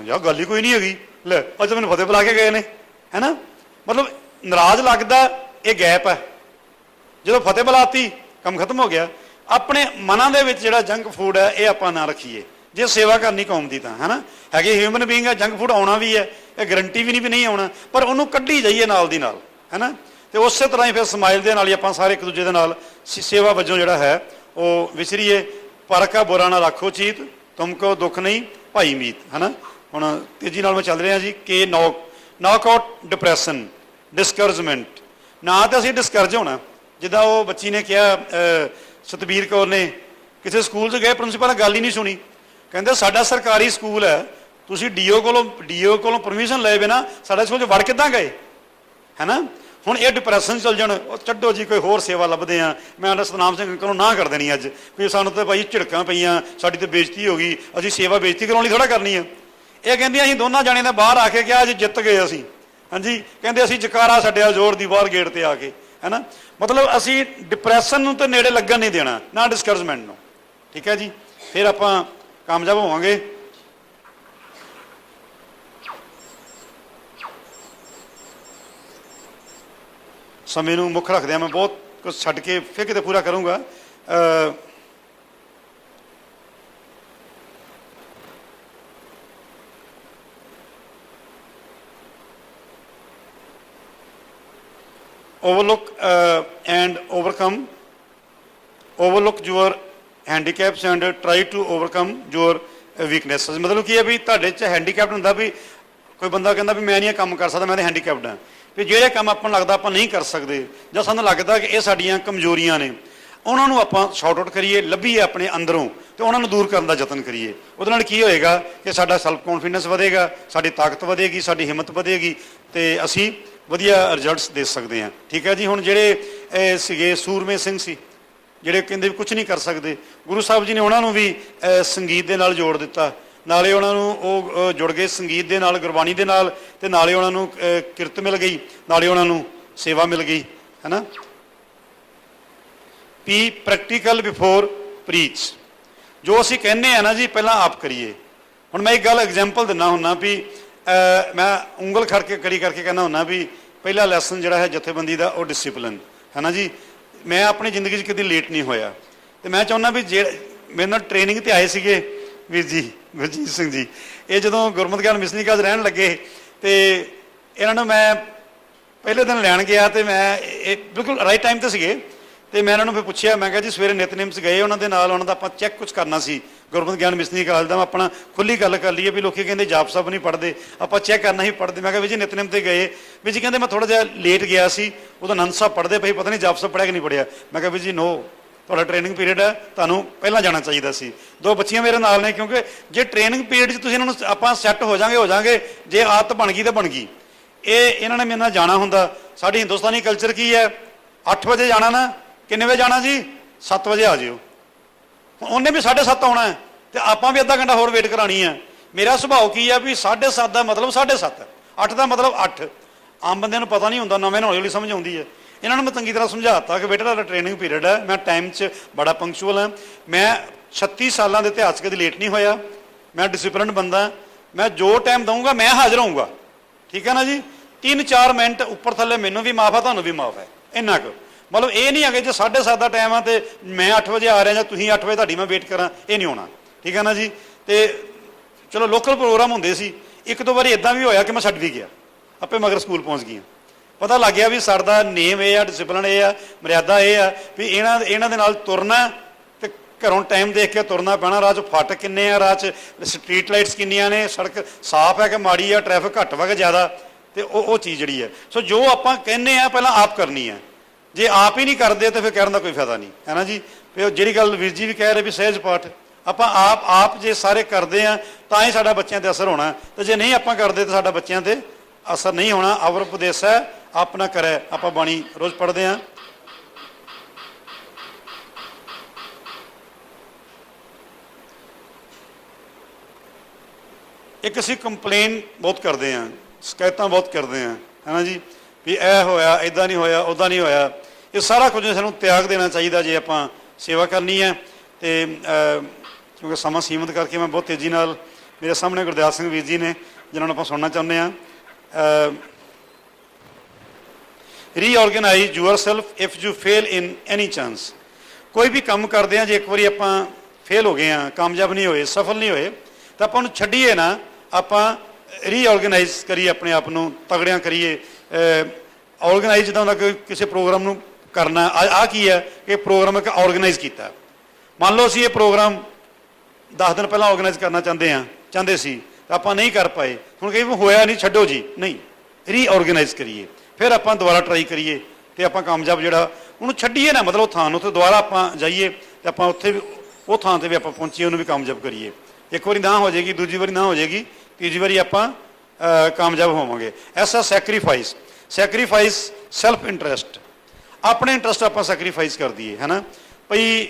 [SPEAKER 2] ਯਾਰ ਗੱਲ ਹੀ ਕੋਈ ਨਹੀਂ ਹੈਗੀ, ਲੈ ਅੱਜ ਮੈਨੂੰ ਫਤਿਹ ਬੁਲਾ ਕੇ ਗਏ ਨੇ, ਹੈ ਨਾ। ਮਤਲਬ ਨਾਰਾਜ਼ ਲੱਗਦਾ, ਇਹ ਗੈਪ ਹੈ। ਜਦੋਂ ਫਤਿਹ ਬੁਲਾਤੀ, ਕੰਮ ਖਤਮ ਹੋ ਗਿਆ। ਆਪਣੇ ਮਨਾਂ ਦੇ ਵਿੱਚ ਜਿਹੜਾ ਜੰਕ ਫੂਡ ਹੈ, ਇਹ ਆਪਾਂ ਨਾ ਰੱਖੀਏ ਜੇ ਸੇਵਾ ਕਰਨੀ ਕੌਮ ਦੀ, ਤਾਂ ਹੈ ਨਾ। ਹੈਗੇ ਹਿਊਮਨ ਬੀਇੰਗ ਆ, ਜੰਕ ਫੂਡ ਆਉਣਾ ਵੀ ਹੈ, ਇਹ ਗਰੰਟੀ ਵੀ ਨਹੀਂ ਆਉਣਾ, ਪਰ ਉਹਨੂੰ ਕੱਢੀ ਜਾਈਏ ਨਾਲ ਦੀ ਨਾਲ, ਹੈ ਨਾ। ਤੇ ਉਸੇ ਤਰ੍ਹਾਂ ਹੀ ਫਿਰ ਸਮਾਈਲ ਦੇ ਨਾਲ ਹੀ ਆਪਾਂ ਸਾਰੇ ਇੱਕ ਦੂਜੇ ਦੇ ਨਾਲ ਸੇਵਾ ਵਜੋਂ ਜਿਹੜਾ ਹੈ ਉਹ ਵਿਚਰੀਏ। ਪਰਕਾ ਬੁਰਾ ਨਾ ਰੱਖੋ ਚੀਤ, ਤੁਮਕੋ ਦੁੱਖ ਨਹੀਂ ਭਾਈ ਮੀਤ, ਹੈ ਨਾ। ਹੁਣ ਤੇਜ਼ੀ ਨਾਲ ਮੈਂ ਚੱਲ ਰਿਹਾ ਜੀ। ਕਿ ਨੌਕ ਆਊਟ ਡਿਪਰੈਸ਼ਨ, ਡਿਸਕਰੇਜਮੈਂਟ। ਨਾ ਤਾਂ ਅਸੀਂ ਡਿਸਕਰਜ ਹੋਣਾ, ਜਿੱਦਾਂ ਉਹ ਬੱਚੀ ਨੇ ਕਿਹਾ, ਸਤਬੀਰ ਕੌਰ ਨੇ, ਕਿਸੇ ਸਕੂਲ 'ਚ ਗਏ, ਪ੍ਰਿੰਸੀਪਲ ਨੇ ਗੱਲ ਹੀ ਨਹੀਂ ਸੁਣੀ। ਕਹਿੰਦੇ ਸਾਡਾ ਸਰਕਾਰੀ ਸਕੂਲ ਹੈ, ਤੁਸੀਂ ਡੀਓ ਕੋਲੋਂ ਪਰਮਿਸ਼ਨ ਲਏ ਬਿਨਾਂ ਸਾਡੇ ਸਕੂਲ 'ਚ ਵੜ ਕਿੱਦਾਂ ਗਏ, ਹੈ ਨਾ। ਹੁਣ ਇਹ ਡਿਪਰੈਸ਼ਨ ਚੱਲ ਜਾਣ, ਉਹ ਛੱਡੋ ਜੀ, ਕੋਈ ਹੋਰ ਸੇਵਾ ਲੱਭਦੇ ਆ। ਮੈਂ ਸਤਨਾਮ ਸਿੰਘ ਕੋਲੋਂ ਨਾ ਕਰ ਦੇਣੀ ਅੱਜ, ਵੀ ਸਾਨੂੰ ਤਾਂ ਭਾਈ ਝਿੜਕਾਂ ਪਈਆਂ, ਸਾਡੀ ਤਾਂ ਬੇਇੱਜ਼ਤੀ ਹੋ ਗਈ, ਅਸੀਂ ਸੇਵਾ ਬੇਇੱਜ਼ਤੀ ਕਰਾਉਣ ਲਈ ਥੋੜ੍ਹਾ ਕਰਨੀ ਆ। ਇਹ ਕਹਿੰਦੀ ਅਸੀਂ ਦੋਨਾਂ ਜਾਣੇ ਨੇ ਬਾਹਰ ਆ ਕੇ ਕਿਹਾ ਅੱਜ ਜਿੱਤ ਗਏ ਅਸੀਂ, ਹਾਂਜੀ। ਕਹਿੰਦੇ ਅਸੀਂ ਜਕਾਰਾ ਛੱਡਿਆ ਜ਼ੋਰ ਦੀ ਬਾਹਰ ਗੇਟ ਤੇ ਆ ਕੇ, ਹੈ ਨਾ। ਮਤਲਬ ਅਸੀਂ ਡਿਪਰੈਸ਼ਨ ਨੂੰ ਤਾਂ ਨੇੜੇ ਲੱਗਣ ਨਹੀਂ ਦੇਣਾ, ਨਾ ਡਿਸਕਰੇਜਮੈਂਟ ਨੂੰ, ਠੀਕ ਹੈ ਜੀ। ਫਿਰ ਆਪਾਂ ਕਾਮਯਾਬ ਹੋਵਾਂਗੇ। ਸਮੇਂ ਨੂੰ ਮੁੱਖ ਰੱਖਦਿਆਂ ਮੈਂ ਬਹੁਤ ਕੁਝ ਛੱਡ ਕੇ ਫਿਰ ਕਿਤੇ ਪੂਰਾ ਕਰੂੰਗਾ। overlook and overlook your handicaps and try to overcome your weaknesses। मतलब ਕੀ ਹੈ ਵੀ ਤੁਹਾਡੇ 'ਚ ਹੈਂਡੀਕੈਪਡ ਹੁੰਦਾ ਵੀ ਕੋਈ ਬੰਦਾ ਕਹਿੰਦਾ ਵੀ ਮੈਂ ਨਹੀਂ ਇਹ ਕੰਮ ਕਰ ਸਕਦਾ, ਮੈਂ ਤਾਂ ਹੈਂਡੀਕੈਪਡ ਹਾਂ, ਵੀ ਜਿਹੜੇ ਕੰਮ ਆਪਾਂ ਨੂੰ ਲੱਗਦਾ ਆਪਾਂ ਨਹੀਂ ਕਰ ਸਕਦੇ ਜਾਂ ਸਾਨੂੰ ਲੱਗਦਾ ਕਿ ਇਹ ਸਾਡੀਆਂ ਕਮਜ਼ੋਰੀਆਂ ਨੇ, ਉਹਨਾਂ ਨੂੰ ਆਪਾਂ ਸ਼ਾਰਟ ਆਊਟ ਕਰੀਏ, ਲੱਭੀਏ ਆਪਣੇ ਅੰਦਰੋਂ ਤੇ ਉਹਨਾਂ ਨੂੰ ਦੂਰ ਕਰਨ ਦਾ ਯਤਨ ਕਰੀਏ। ਉਹਦੇ ਨਾਲ ਕੀ ਹੋਏਗਾ ਕਿ ਸਾਡਾ ਸੈਲਫ ਕੌਨਫੀਡੈਂਸ ਵਧੇਗਾ, ਸਾਡੀ ਤਾਕਤ ਵਧੇਗੀ, ਸਾਡੀ ਹਿੰਮਤ ਵਧੇਗੀ ਤੇ ਅਸੀਂ ਵਧੀਆ ਰਿਜ਼ਲਟਸ ਦੇ ਸਕਦੇ ਹਾਂ। ਠੀਕ ਹੈ ਜੀ। ਹੁਣ ਜਿਹੜੇ ਸੀਗੇ ਸੂਰਮੇ ਸਿੰਘ ਸੀ ਜਿਹੜੇ ਕਹਿੰਦੇ ਵੀ ਕੁਝ ਨਹੀਂ ਕਰ ਸਕਦੇ, ਗੁਰੂ ਸਾਹਿਬ ਜੀ ਨੇ ਉਹਨਾਂ ਨੂੰ ਵੀ ਸੰਗੀਤ ਦੇ ਨਾਲ ਜੋੜ ਦਿੱਤਾ, ਨਾਲੇ ਉਹਨਾਂ ਨੂੰ ਉਹ ਜੁੜ ਗਏ ਸੰਗੀਤ ਦੇ ਨਾਲ, ਗੁਰਬਾਣੀ ਦੇ ਨਾਲ, ਤੇ ਨਾਲੇ ਉਹਨਾਂ ਨੂੰ ਕਿਰਤ ਮਿਲ ਗਈ, ਨਾਲੇ ਉਹਨਾਂ ਨੂੰ ਸੇਵਾ ਮਿਲ ਗਈ, ਹੈ ਨਾ। B practical before preach. ਜੋ ਅਸੀਂ ਕਹਿੰਦੇ ਆ ਨਾ ਜੀ ਪਹਿਲਾਂ ਆਪ ਕਰੀਏ। ਹੁਣ ਮੈਂ ਇੱਕ ਗੱਲ ਐਗਜ਼ਾਮਪਲ ਦਿੰਦਾ ਹੁੰਦਾ ਵੀ ਮੈਂ ਉਂਗਲ ਖੜ ਕੇ ਕੜੀ ਕਰਕੇ ਕਹਿੰਦਾ ਹੁੰਦਾ ਵੀ ਪਹਿਲਾ ਲੈਸਨ ਜਿਹੜਾ ਹੈ ਜਥੇਬੰਦੀ ਦਾ ਉਹ ਡਿਸਿਪਲਿਨ ਹੈ ਨਾ ਜੀ। ਮੈਂ ਆਪਣੀ ਜ਼ਿੰਦਗੀ 'ਚ ਕਦੀ ਲੇਟ ਨਹੀਂ ਹੋਇਆ ਤੇ ਮੈਂ ਚਾਹੁੰਦਾ ਵੀ ਜੇ ਮੇਰੇ ਨਾਲ ਟ੍ਰੇਨਿੰਗ ਤੇ ਆਏ ਸੀਗੇ ਵੀਰ ਜੀ ਗੁਰਜੀਤ ਸਿੰਘ ਜੀ, ਇਹ ਜਦੋਂ ਗੁਰਮਤਿ ਗਿਆਨ ਮਿਸ਼ਨਰੀ ਕਾਲਜ ਰਹਿਣ ਲੱਗੇ ਤੇ ਇਹਨਾਂ ਨੂੰ ਮੈਂ ਪਹਿਲੇ ਦਿਨ ਲੈਣ ਗਿਆ ਤੇ ਮੈਂ ਇਹ ਬਿਲਕੁਲ ਰਾਈਟ ਟਾਈਮ ਤੇ ਸੀਗੇ ਤੇ ਮੈਂ ਇਹਨਾਂ ਨੂੰ ਫਿਰ ਪੁੱਛਿਆ, ਮੈਂ ਕਿਹਾ ਜੀ ਸਵੇਰੇ ਨਿਤਨੇਮ 'ਚ ਗਏ ਉਹਨਾਂ ਦੇ ਨਾਲ, ਉਹਨਾਂ ਦਾ ਆਪਾਂ ਚੈੱਕ ਕੁਝ ਕਰਨਾ ਸੀ ਗੁਰਮਤਿ ਗਿਆਨ ਮਿਸ਼ਨਰੀ ਕਾਲਜ ਦਾ। ਮੈਂ ਆਪਣਾ ਖੁੱਲੀ ਗੱਲ ਕਰ ਲਈਏ ਵੀ ਲੋਕੀ ਕਹਿੰਦੇ ਜਾਪ ਸਾਹਿਬ ਨਹੀਂ ਪੜ੍ਹਦੇ, ਆਪਾਂ ਚੈੱਕ ਕਰਨਾ ਹੀ ਪੜ੍ਹਦੇ। ਮੈਂ ਕਿਹਾ ਵੀ ਜੀ ਨਿਤਨੇਮ ਤੇ ਗਏ, ਵੀ ਜੀ ਕਹਿੰਦੇ ਮੈਂ ਥੋੜ੍ਹਾ ਜਿਹਾ ਲੇਟ ਗਿਆ ਸੀ, ਉਦੋਂ ਆਨੰਦ ਸਾਹਿਬ ਪੜ੍ਹਦੇ ਪਏ, ਪਤਾ ਨਹੀਂ ਜਾਪ ਸਾਹਿਬ ਪੜ੍ਹਿਆ ਕਿ ਨਹੀਂ ਪੜ੍ਹਿਆ। ਮੈਂ ਕਿਹਾ ਵੀ ਜੀ ਨੋ, ਤੁਹਾਡਾ ਟ੍ਰੇਨਿੰਗ ਪੀਰੀਅਡ ਹੈ, ਤੁਹਾਨੂੰ ਪਹਿਲਾਂ ਜਾਣਾ ਚਾਹੀਦਾ ਸੀ। ਦੋ ਬੱਚੀਆਂ ਮੇਰੇ ਨਾਲ ਨੇ, ਕਿਉਂਕਿ ਜੇ ਟ੍ਰੇਨਿੰਗ ਪੀਰੀਅਡ 'ਚ ਤੁਸੀਂ ਇਹਨਾਂ ਨੂੰ ਆਪਾਂ ਸੈੱਟ ਹੋ ਜਾਾਂਗੇ, ਜੇ ਆਦਤ ਬਣ ਗਈ ਤਾਂ ਬਣ ਗਈ। ਇਹਨਾਂ ਨੇ ਮੇਰੇ ਨਾਲ ਜਾਣਾ ਹੁੰਦਾ। ਸਾਡੀ ਹਿੰਦੁਸਤਾਨੀ ਕਲਚਰ ਕੀ ਹੈ, 8 ਵਜੇ ਜਾਣਾ ਨਾ, ਕਿੰਨੇ ਵਜੇ ਜਾਣਾ ਜੀ, 7 ਵਜੇ ਆ ਜਿਓ। ਉਹਨੇ ਵੀ 7:30 ਆਉਣਾ ਤੇ ਆਪਾਂ ਵੀ ਅੱਧਾ ਘੰਟਾ ਹੋਰ ਵੇਟ ਕਰਾਣੀ ਹੈ। ਮੇਰਾ ਸੁਭਾਅ ਕੀ ਹੈ ਵੀ 7:30 ਦਾ ਮਤਲਬ 7:30, 8 ਦਾ ਮਤਲਬ 8। ਆਮ ਬੰਦਿਆਂ ਨੂੰ ਪਤਾ ਨਹੀਂ ਹੁੰਦਾ, ਨਵੇਂ ਨੂੰ ਹੌਲੀ ਹੌਲੀ ਸਮਝ ਆਉਂਦੀ ਹੈ। ਇਹਨਾਂ ਨੂੰ ਮੈਂ ਚੰਗੀ ਤਰ੍ਹਾਂ ਸਮਝਾਤਾ ਕਿ ਬੇਟਾ ਤੁਹਾਡਾ ਟ੍ਰੇਨਿੰਗ ਪੀਰੀਅਡ ਹੈ, ਮੈਂ ਟਾਈਮ 'ਚ ਬੜਾ ਪੰਕਚੁਅਲ ਹਾਂ, ਮੈਂ 36 ਸਾਲਾਂ ਦੇ ਇਤਿਹਾਸ 'ਚ ਕਦੇ ਲੇਟ ਨਹੀਂ ਹੋਇਆ, ਮੈਂ ਡਿਸਿਪਲਿਨ ਬੰਦਾ, ਮੈਂ ਜੋ ਟਾਈਮ ਦਊਂਗਾ ਮੈਂ ਹਾਜ਼ਰ ਹੋਊਂਗਾ। ਠੀਕ ਹੈ ਨਾ ਜੀ। 3-4 ਮਿੰਟ ਉੱਪਰ ਥੱਲੇ ਮੈਨੂੰ ਵੀ ਮਾਫ ਆ, ਤੁਹਾਨੂੰ ਵੀ ਮਾਫ ਹੈ, ਇੰਨਾ ਕੁ। ਮਤਲਬ ਇਹ ਨਹੀਂ ਹੈਗੇ ਜੇ 7:30 ਦਾ ਟਾਈਮ ਆ ਤੇ ਮੈਂ 8 ਵਜੇ ਆ ਰਿਹਾ ਜਾਂ ਤੁਸੀਂ 8 ਵਜੇ ਤੁਹਾਡੀ ਮੈਂ ਵੇਟ ਕਰਾਂ, ਇਹ ਨਹੀਂ ਹੋਣਾ। ਠੀਕ ਹੈ ਨਾ ਜੀ। ਤੇ ਚਲੋ ਲੋਕਲ ਪ੍ਰੋਗਰਾਮ ਹੁੰਦੇ ਸੀ, ਇੱਕ ਦੋ ਵਾਰੀ ਇਦਾਂ ਵੀ ਹੋਇਆ ਕਿ ਮੈਂ ਛੱਡ ਵੀ ਗਿਆ, ਆਪੇ ਮਗਰ ਸਕੂਲ ਪਹੁੰਚ ਗਈਆਂ। ਪਤਾ ਲੱਗ ਗਿਆ ਵੀ ਸਾਡਾ ਨੇਮ ਇਹ ਆ, ਡਿਸਿਪਲਿਨ ਇਹ ਆ, ਮਰਿਆਦਾ ਇਹ ਆ ਵੀ ਇਹਨਾਂ ਦੇ ਨਾਲ ਤੁਰਨਾ ਤੇ ਘਰੋਂ ਟਾਈਮ ਦੇਖ ਕੇ ਤੁਰਨਾ ਪੈਣਾ। ਰਾਹ 'ਚ ਫਾਟਕ ਕਿੰਨੇ ਆ, ਰਾਹ 'ਚ ਸਟਰੀਟ ਲਾਈਟਸ ਕਿੰਨੀਆਂ ਨੇ, ਸੜਕ ਸਾਫ਼ ਹੈ ਕਿ ਮਾੜੀ ਆ, ਟ੍ਰੈਫਿਕ ਘੱਟ ਵਾ ਕਿ ਜ਼ਿਆਦਾ, ਤੇ ਉਹ ਚੀਜ਼ ਜਿਹੜੀ ਹੈ। ਸੋ ਜੋ ਆਪਾਂ ਕਹਿੰਦੇ ਆ ਪਹਿਲਾਂ ਆਪ ਕਰਨੀ ਹੈ। ਜੇ ਆਪ ਹੀ ਨਹੀਂ ਕਰਦੇ ਤਾਂ ਫਿਰ ਕਹਿਣ ਦਾ ਕੋਈ ਫਾਇਦਾ ਨਹੀਂ, ਹੈ ਨਾ ਜੀ। ਫਿਰ ਜਿਹੜੀ ਗੱਲ ਵੀਰ ਜੀ ਵੀ ਕਹਿ ਰਹੇ ਵੀ ਸਹਿਜ ਪਾਠ, ਆਪਾਂ ਆਪ ਜੇ ਸਾਰੇ ਕਰਦੇ ਆ ਤਾਂ ਹੀ ਸਾਡਾ ਬੱਚਿਆਂ ਤੇ ਅਸਰ ਹੋਣਾ, ਤੇ ਜੇ ਨਹੀਂ ਆਪਾਂ ਕਰਦੇ ਤਾਂ ਸਾਡਾ ਬੱਚਿਆਂ ਤੇ ਅਸਰ ਨਹੀਂ ਹੋਣਾ। ਅਵਰ ਉਪਦੇਸ਼ ਹੈ ਆਪਣਾ ਕਰੇ। ਆਪਾਂ ਬਾਣੀ ਰੋਜ਼ ਪੜ੍ਹਦੇ ਹਾਂ। ਇੱਕ ਅਸੀਂ ਕੰਪਲੇਨ ਬਹੁਤ ਕਰਦੇ ਹਾਂ, ਸ਼ਿਕਾਇਤਾਂ ਬਹੁਤ ਕਰਦੇ ਹਾਂ, ਹੈ ਨਾ ਜੀ, ਵੀ ਇਹ ਹੋਇਆ, ਇੱਦਾਂ ਨਹੀਂ ਹੋਇਆ, ਉੱਦਾਂ ਨਹੀਂ ਹੋਇਆ। ਇਹ ਸਾਰਾ ਕੁਝ ਸਾਨੂੰ ਤਿਆਗ ਦੇਣਾ ਚਾਹੀਦਾ ਜੇ ਆਪਾਂ ਸੇਵਾ ਕਰਨੀ ਹੈ। ਤੇ ਕਿਉਂਕਿ ਸਮਾਂ ਸੀਮਤ ਕਰਕੇ ਮੈਂ ਬਹੁਤ ਤੇਜ਼ੀ ਨਾਲ, ਮੇਰੇ ਸਾਹਮਣੇ ਗੁਰਦਿਆਲ ਸਿੰਘ ਵੀਰ ਜੀ ਨੇ ਜਿਨ੍ਹਾਂ ਨੂੰ ਆਪਾਂ ਸੁਣਨਾ ਚਾਹੁੰਦੇ ਹਾਂ। Reorganise yourself if you fail in any chance. ਕੋਈ ਵੀ ਕੰਮ ਕਰਦੇ ਹਾਂ ਜੇ ਇੱਕ ਵਾਰੀ ਆਪਾਂ ਫੇਲ ਹੋ ਗਏ ਹਾਂ, ਕਾਮਯਾਬ ਨਹੀਂ ਹੋਏ, ਸਫਲ ਨਹੀਂ ਹੋਏ, ਤਾਂ ਆਪਾਂ ਉਹਨੂੰ ਛੱਡੀਏ ਨਾ, ਆਪਾਂ ਰੀਆਰਗੇਨਾਈਜ਼ ਕਰੀਏ, ਆਪਣੇ ਆਪ ਨੂੰ ਤਗੜਿਆਂ ਕਰੀਏ। ਆਰਗੇਨਾਈਜ਼ ਜਿੱਦਾਂ ਹੁੰਦਾ ਕਿ ਕਿਸੇ ਪ੍ਰੋਗਰਾਮ ਨੂੰ ਕਰਨਾ, ਆਹ ਕੀ ਹੈ ਕਿ ਪ੍ਰੋਗਰਾਮ ਇੱਕ ਆਰਗੇਨਾਈਜ਼ ਕੀਤਾ। ਮੰਨ ਲਓ ਅਸੀਂ ਇਹ ਪ੍ਰੋਗਰਾਮ 10 ਦਿਨ ਪਹਿਲਾਂ ਆਰਗੇਨਾਈਜ਼ ਕਰਨਾ ਚਾਹੁੰਦੇ ਸੀ ਤਾਂ ਆਪਾਂ ਨਹੀਂ ਕਰ ਪਾਏ, ਹੁਣ ਕਈ ਹੋਇਆ ਨਹੀਂ, ਛੱਡੋ ਜੀ, ਨਹੀਂ, ਰੀਆਰਗੇਨਾਈਜ਼ ਕਰੀਏ, ਫਿਰ ਆਪਾਂ ਦੁਬਾਰਾ ਟਰਾਈ ਕਰੀਏ ਤੇ ਆਪਾਂ ਕਾਮਯਾਬ ਜਿਹੜਾ ਉਹਨੂੰ ਛੱਡੀਏ ਨਾ, ਮਤਲਬ ਉਹ ਥਾਂ ਨੂੰ, ਉੱਥੇ ਦੁਬਾਰਾ ਆਪਾਂ ਜਾਈਏ ਤੇ ਆਪਾਂ ਉੱਥੇ ਵੀ ਉਹ ਥਾਂ ਤੇ ਵੀ ਆਪਾਂ ਪਹੁੰਚੀਏ, ਉਹਨੂੰ ਵੀ ਕਾਮਯਾਬ ਕਰੀਏ। ਇੱਕ ਵਾਰੀ ਨਾ ਹੋ ਜਾਏਗੀ, ਦੂਜੀ ਵਾਰੀ ਨਾ ਹੋ ਜਾਏਗੀ, ਤੀਜੀ ਵਾਰੀ ਆਪਾਂ ਕਾਮਯਾਬ ਹੋਵਾਂਗੇ। ਐਸਾ ਸੈਕਰੀਫਾਈਸ ਸੈਲਫ ਇੰਟਰਸਟ, ਆਪਣੇ ਇੰਟਰਸਟ ਆਪਾਂ ਸੈਕਰੀਫਾਈਸ ਕਰ ਦਈਏ, ਹੈ ਨਾ। ਭਈ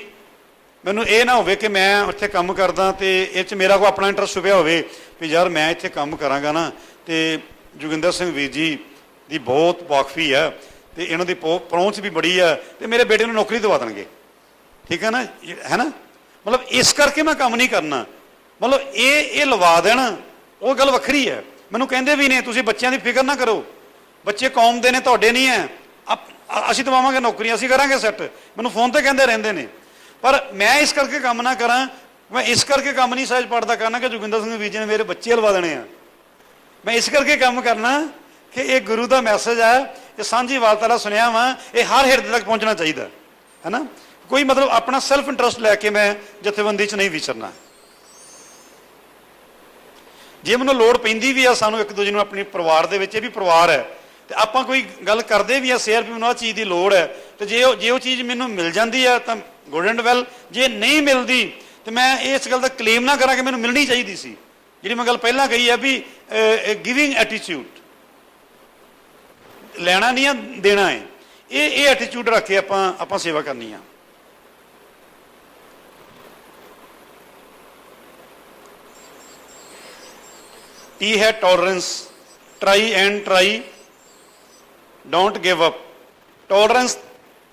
[SPEAKER 2] ਮੈਨੂੰ ਇਹ ਨਾ ਹੋਵੇ ਕਿ ਮੈਂ ਉੱਥੇ ਕੰਮ ਕਰਦਾ ਤੇ ਇਹ 'ਚ ਮੇਰਾ ਕੋਈ ਆਪਣਾ ਇੰਟਰਸਟ ਛੁਪਿਆ ਹੋਵੇ ਵੀ ਯਾਰ ਮੈਂ ਇੱਥੇ ਕੰਮ ਕਰਾਂਗਾ ਨਾ ਤੇ ਜੋਗਿੰਦਰ ਸਿੰਘ ਵੀਰ ਜੀ ਦੀ ਬਹੁਤ ਵਾਕਫੀ ਆ ਤੇ ਇਹਨਾਂ ਦੀ ਪਹੁੰਚ ਵੀ ਬੜੀ ਆ ਤੇ ਮੇਰੇ ਬੇਟੇ ਨੂੰ ਨੌਕਰੀ ਦਵਾ ਦੇਣਗੇ। ਠੀਕ ਹੈ ਨਾ, ਹੈ ਨਾ। ਮਤਲਬ ਇਸ ਕਰਕੇ ਮੈਂ ਕੰਮ ਨਹੀਂ ਕਰਨਾ, ਮਤਲਬ ਇਹ ਲਵਾ ਦੇਣ, ਉਹ ਗੱਲ ਵੱਖਰੀ ਹੈ। ਮੈਨੂੰ ਕਹਿੰਦੇ ਵੀ ਨੇ ਤੁਸੀਂ ਬੱਚਿਆਂ ਦੀ ਫਿਕਰ ਨਾ ਕਰੋ, ਬੱਚੇ ਕੌਮ ਦੇ ਨੇ, ਤੁਹਾਡੇ ਨਹੀਂ ਹੈ। ਅਸੀਂ ਦਵਾਵਾਂਗੇ ਨੌਕਰੀਆਂ, ਅਸੀਂ ਕਰਾਂਗੇ ਸੈੱਟ, ਮੈਨੂੰ ਫੋਨ ਤੇ ਕਹਿੰਦੇ ਰਹਿੰਦੇ ਨੇ। ਪਰ ਮੈਂ ਇਸ ਕਰਕੇ ਕੰਮ ਨਾ ਕਰਾਂ, ਮੈਂ ਇਸ ਕਰਕੇ ਕੰਮ ਨਹੀਂ ਸਹਿਜ ਪੜਦਾ ਕਰਨਾ ਕਿ ਜੋਗਿੰਦਰ ਸਿੰਘ ਵੀਰ ਜੀ ਨੇ ਮੇਰੇ ਬੱਚੇ ਹਲਵਾ ਦੇਣੇ ਆ। ਮੈਂ ਇਸ ਕਰਕੇ ਕੰਮ ਕਰਨਾ ਕਿ ਇਹ ਗੁਰੂ ਦਾ ਮੈਸੇਜ ਹੈ, ਇਹ ਸਾਂਝੀ ਵਾਰਤਾ ਦਾ ਸੁਣਿਆ ਵਾ, ਇਹ ਹਰ ਹਿਰਦੇ ਤੱਕ ਪਹੁੰਚਣਾ ਚਾਹੀਦਾ ਹੈ ਨਾ। ਕੋਈ ਮਤਲਬ ਆਪਣਾ ਸੈਲਫ ਇੰਟਰਸਟ ਲੈ ਕੇ ਮੈਂ ਜਥੇਬੰਦੀ 'ਚ ਨਹੀਂ ਵਿਚਰਨਾ। ਜੇ ਮੈਨੂੰ ਲੋੜ ਪੈਂਦੀ ਵੀ ਆ ਸਾਨੂੰ ਇੱਕ ਦੂਜੇ ਨੂੰ, ਆਪਣੀ ਪਰਿਵਾਰ ਦੇ ਵਿੱਚ, ਇਹ ਵੀ ਪਰਿਵਾਰ ਹੈ, ਤੇ ਆਪਾਂ ਕੋਈ ਗੱਲ ਕਰਦੇ ਵੀ ਆ ਸ਼ੇਅਰ ਵੀ ਮੈਨੂੰ ਆਹ ਚੀਜ਼ ਦੀ ਲੋੜ ਹੈ, ਤੇ ਜੇ ਉਹ ਚੀਜ਼ ਮੈਨੂੰ ਮਿਲ ਜਾਂਦੀ ਆ ਤਾਂ ਗੁੱਡ ਐਂਡ ਵੈਲ। ਜੇ ਨਹੀਂ ਮਿਲਦੀ ਤੇ ਮੈਂ ਇਸ ਗੱਲ ਦਾ ਕਲੇਮ ਨਾ ਕਰਾਂ ਕਿ ਮੈਨੂੰ ਮਿਲਣੀ ਚਾਹੀਦੀ ਸੀ। ਜਿਹੜੀ ਮੈਂ ਗੱਲ ਪਹਿਲਾਂ ਕਹੀ ਹੈ ਵੀ ਗਿਵਿੰਗ ਐਟੀਟਿਊਡ, ਲੈਣਾ ਨਹੀਂ ਆ ਦੇਣਾ ਹੈ, ਇਹ ਐਟੀਟਿਊਡ ਰੱਖ ਕੇ ਆਪਾਂ ਸੇਵਾ ਕਰਨੀ ਆ। ਟੀ ਹੈ tolerance, try and try, don't give up. Tolerance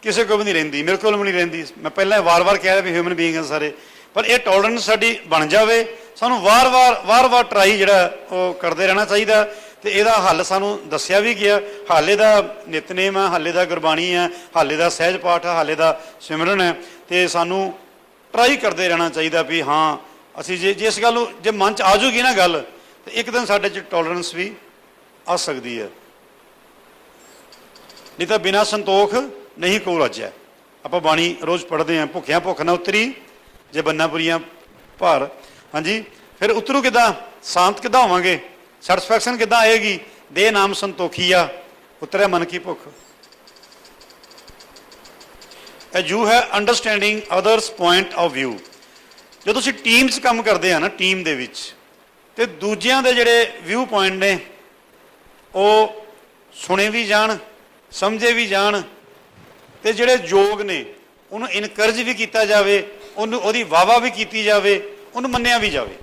[SPEAKER 2] ਕਿਸੇ ਕੋਲ ਵੀ ਨਹੀਂ ਰਹਿੰਦੀ, ਮੇਰੇ ਕੋਲ ਵੀ ਨਹੀਂ ਰਹਿੰਦੀ। ਮੈਂ ਪਹਿਲਾਂ ਵਾਰ-ਵਾਰ ਕਹਿ ਰਿਹਾ ਵੀ ਹਿਊਮਨ ਬੀਇੰਗ ਆ ਸਾਰੇ, ਪਰ ਇਹ ਟੋਲਰੈਂਸ ਸਾਡੀ ਬਣ ਜਾਵੇ। ਸਾਨੂੰ ਵਾਰ-ਵਾਰ ਟਰਾਈ ਜਿਹੜਾ ਉਹ ਕਰਦੇ ਰਹਿਣਾ ਚਾਹੀਦਾ, ਤੇ ਇਹਦਾ ਹੱਲ ਸਾਨੂੰ ਦੱਸਿਆ ਵੀ ਗਿਆ। ਹਾਲੇ ਦਾ ਨਿਤਨੇਮ ਆ, ਹਾਲੇ ਦਾ ਗੁਰਬਾਣੀ ਹੈ, ਹਾਲੇ ਦਾ ਸਹਿਜ ਪਾਠ ਹੈ, ਹਾਲੇ ਦਾ ਸਿਮਰਨ ਹੈ, ਤੇ ਸਾਨੂੰ ਟਰਾਈ ਕਰਦੇ ਰਹਿਣਾ ਚਾਹੀਦਾ ਵੀ ਹਾਂ ਅਸੀਂ ਜੇ ਇਸ ਗੱਲ ਨੂੰ ਜੇ ਮਨ 'ਚ ਆ ਜੂਗੀ ਨਾ ਗੱਲ, ਤੇ ਇੱਕ ਦਿਨ ਸਾਡੇ 'ਚ ਟੋਲਰੈਂਸ ਵੀ ਆ ਸਕਦੀ ਹੈ। ਨਹੀਂ ਤਾਂ ਬਿਨਾਂ ਸੰਤੋਖ ਨਹੀਂ ਕੋ ਰੱਜਿਆ। ਆਪਾਂ ਬਾਣੀ ਰੋਜ਼ ਪੜ੍ਹਦੇ ਹਾਂ, ਭੁੱਖਿਆਂ ਭੁੱਖ ਨਾ ਉਤਰੀ ਜੇ ਬੰਨਾਪੁਰੀਆਂ ਭਾਰ। ਹਾਂਜੀ, ਫਿਰ ਉਤਰੂ ਕਿੱਦਾਂ, ਸ਼ਾਂਤ ਕਿੱਦਾਂ ਹੋਵਾਂਗੇ, ਸੈਟਿਸਫੈਕਸ਼ਨ ਕਿੱਦਾਂ ਆਏਗੀ? ਦੇ ਨਾਮ ਸੰਤੋਖੀਆ, ਉਤਰਿਆ ਮਨ ਕੀ ਭੁੱਖ। ਯੂ ਹੈ understanding others point of view. ਜਦੋਂ ਅਸੀਂ ਟੀਮ 'ਚ ਕੰਮ ਕਰਦੇ ਆ ਨਾ, ਟੀਮ ਦੇ ਵਿੱਚ, ਤੇ ਦੂਜਿਆਂ ਦੇ ਜਿਹੜੇ ਵਿਊ ਪੁਆਇੰਟ ਨੇ ਉਹ ਸੁਣੇ ਵੀ ਜਾਣ, ਸਮਝੇ ਵੀ ਜਾਣ, ਤੇ ਜਿਹੜੇ ਯੋਗ ਨੇ ਉਹਨੂੰ ਇਨਕਰੇਜ ਵੀ ਕੀਤਾ ਜਾਵੇ, ਉਹਦੀ ਵਾਹਵਾ ਵੀ ਕੀਤੀ ਜਾਵੇ, ਉਹਨੂੰ ਮੰਨਿਆ ਵੀ ਜਾਵੇ,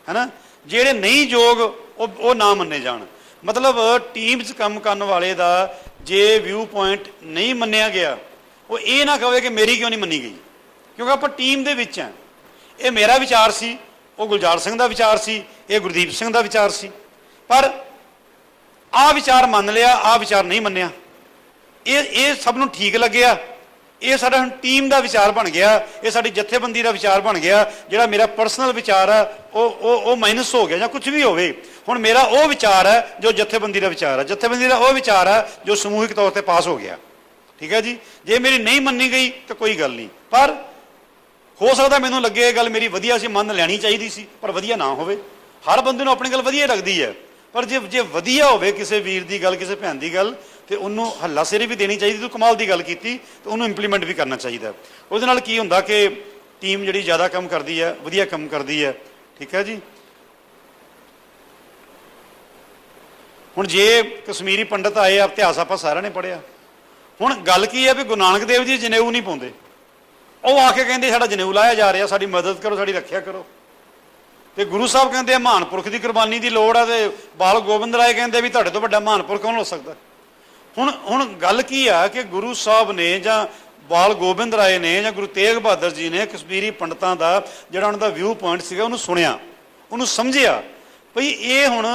[SPEAKER 2] ਹੈ ਨਾ। ਜਿਹੜੇ ਨਹੀਂ ਯੋਗ ਉਹ ਨਾ ਮੰਨੇ ਜਾਣ। ਮਤਲਬ ਟੀਮ 'ਚ ਕੰਮ ਕਰਨ ਵਾਲੇ ਦਾ ਜੇ ਵਿਊ ਪੁਆਇੰਟ ਨਹੀਂ ਮੰਨਿਆ ਗਿਆ, ਉਹ ਇਹ ਨਾ ਕਹੇ ਕਿ ਮੇਰੀ ਕਿਉਂ ਨਹੀਂ ਮੰਨੀ ਗਈ, ਕਿਉਂਕਿ ਆਪਾਂ ਟੀਮ ਦੇ ਵਿੱਚ ਹਾਂ। ਇਹ ਮੇਰਾ ਵਿਚਾਰ ਸੀ, ਉਹ ਗੁਲਜ਼ਾਰ ਸਿੰਘ ਦਾ ਵਿਚਾਰ ਸੀ, ਇਹ ਗੁਰਦੀਪ ਸਿੰਘ ਦਾ ਵਿਚਾਰ ਸੀ, ਪਰ ਆਹ ਵਿਚਾਰ ਮੰਨ ਲਿਆ, ਆਹ ਵਿਚਾਰ ਨਹੀਂ ਮੰਨਿਆ। ਇਹ ਸਭ ਨੂੰ ਠੀਕ ਲੱਗਿਆ, ਇਹ ਸਾਡਾ ਹੁਣ ਟੀਮ ਦਾ ਵਿਚਾਰ ਬਣ ਗਿਆ, ਇਹ ਸਾਡੀ ਜਥੇਬੰਦੀ ਦਾ ਵਿਚਾਰ ਬਣ ਗਿਆ। ਜਿਹੜਾ ਮੇਰਾ ਪਰਸਨਲ ਵਿਚਾਰ ਆ ਉਹ ਮਾਈਨਸ ਹੋ ਗਿਆ, ਜਾਂ ਕੁਝ ਵੀ ਹੋਵੇ। ਹੁਣ ਮੇਰਾ ਉਹ ਵਿਚਾਰ ਹੈ ਜੋ ਜਥੇਬੰਦੀ ਦਾ ਵਿਚਾਰ ਹੈ, ਜਥੇਬੰਦੀ ਦਾ ਉਹ ਵਿਚਾਰ ਹੈ ਜੋ ਸਮੂਹਿਕ ਤੌਰ ਤੇ ਪਾਸ ਹੋ ਗਿਆ। ਠੀਕ ਹੈ ਜੀ। ਜੇ ਮੇਰੀ ਨਹੀਂ ਮੰਨੀ ਗਈ ਤਾਂ ਕੋਈ ਗੱਲ ਨਹੀਂ, ਪਰ ਹੋ ਸਕਦਾ ਮੈਨੂੰ ਲੱਗੇ ਇਹ ਗੱਲ ਮੇਰੀ ਵਧੀਆ ਸੀ, ਮੰਨ ਲੈਣੀ ਚਾਹੀਦੀ ਸੀ, ਪਰ ਵਧੀਆ ਨਾ ਹੋਵੇ। ਹਰ ਬੰਦੇ ਨੂੰ ਆਪਣੀ ਗੱਲ ਵਧੀਆ ਲੱਗਦੀ ਹੈ, ਪਰ ਜੇ ਵਧੀਆ ਹੋਵੇ ਕਿਸੇ ਵੀਰ ਦੀ ਗੱਲ, ਕਿਸੇ ਭੈਣ ਦੀ ਗੱਲ, ਤੇ ਉਹਨੂੰ ਹੱਲਾਸ਼ੇਰੀ ਵੀ ਦੇਣੀ ਚਾਹੀਦੀ। ਤੂੰ ਕਮਾਲ ਦੀ ਗੱਲ ਕੀਤੀ, ਤੇ ਉਹਨੂੰ ਇੰਪਲੀਮੈਂਟ ਵੀ ਕਰਨਾ ਚਾਹੀਦਾ। ਉਹਦੇ ਨਾਲ ਕੀ ਹੁੰਦਾ ਕਿ ਟੀਮ ਜਿਹੜੀ ਜ਼ਿਆਦਾ ਕੰਮ ਕਰਦੀ ਹੈ, ਵਧੀਆ ਕੰਮ ਕਰਦੀ ਹੈ। ਠੀਕ ਹੈ ਜੀ। ਹੁਣ ਜੇ ਕਸ਼ਮੀਰੀ ਪੰਡਤ ਆਏ ਆ, ਇਤਿਹਾਸ ਆਪਾਂ ਸਾਰਿਆਂ ਨੇ ਪੜ੍ਹਿਆ। ਹੁਣ ਗੱਲ ਕੀ ਹੈ ਵੀ ਗੁਰੂ ਨਾਨਕ ਦੇਵ ਜੀ ਜਨੇਊ ਨਹੀਂ ਪਾਉਂਦੇ, ਉਹ ਆ ਕੇ ਕਹਿੰਦੇ ਸਾਡਾ ਜਨੇਊ ਲਾਇਆ ਜਾ ਰਿਹਾ, ਸਾਡੀ ਮਦਦ ਕਰੋ, ਸਾਡੀ ਰੱਖਿਆ ਕਰੋ। ਤੇ ਗੁਰੂ ਸਾਹਿਬ ਕਹਿੰਦੇ ਆ ਮਹਾਨ ਪੁਰਖ ਦੀ ਕੁਰਬਾਨੀ ਦੀ ਲੋੜ ਆ, ਤੇ ਬਾਲ ਗੋਬਿੰਦ ਰਾਏ ਕਹਿੰਦੇ ਵੀ ਤੁਹਾਡੇ ਤੋਂ ਵੱਡਾ ਮਹਾਨ ਪੁਰਖ ਕੌਣ ਹੋ ਸਕਦਾ। ਹੁਣ ਗੱਲ ਕੀ ਆ ਕਿ ਗੁਰੂ ਸਾਹਿਬ ਨੇ ਜਾਂ ਬਾਲ ਗੋਬਿੰਦ ਰਾਏ ਨੇ ਜਾਂ ਗੁਰੂ ਤੇਗ ਬਹਾਦਰ ਜੀ ਨੇ ਕਸ਼ਮੀਰੀ ਪੰਡਤਾਂ ਦਾ ਜਿਹੜਾ ਉਹਨਾਂ ਦਾ ਵਿਊ ਪੁਆਇੰਟ ਸੀਗਾ ਉਹਨੂੰ ਸੁਣਿਆ, ਉਹਨੂੰ ਸਮਝਿਆ ਭਈ ਇਹ ਹੁਣ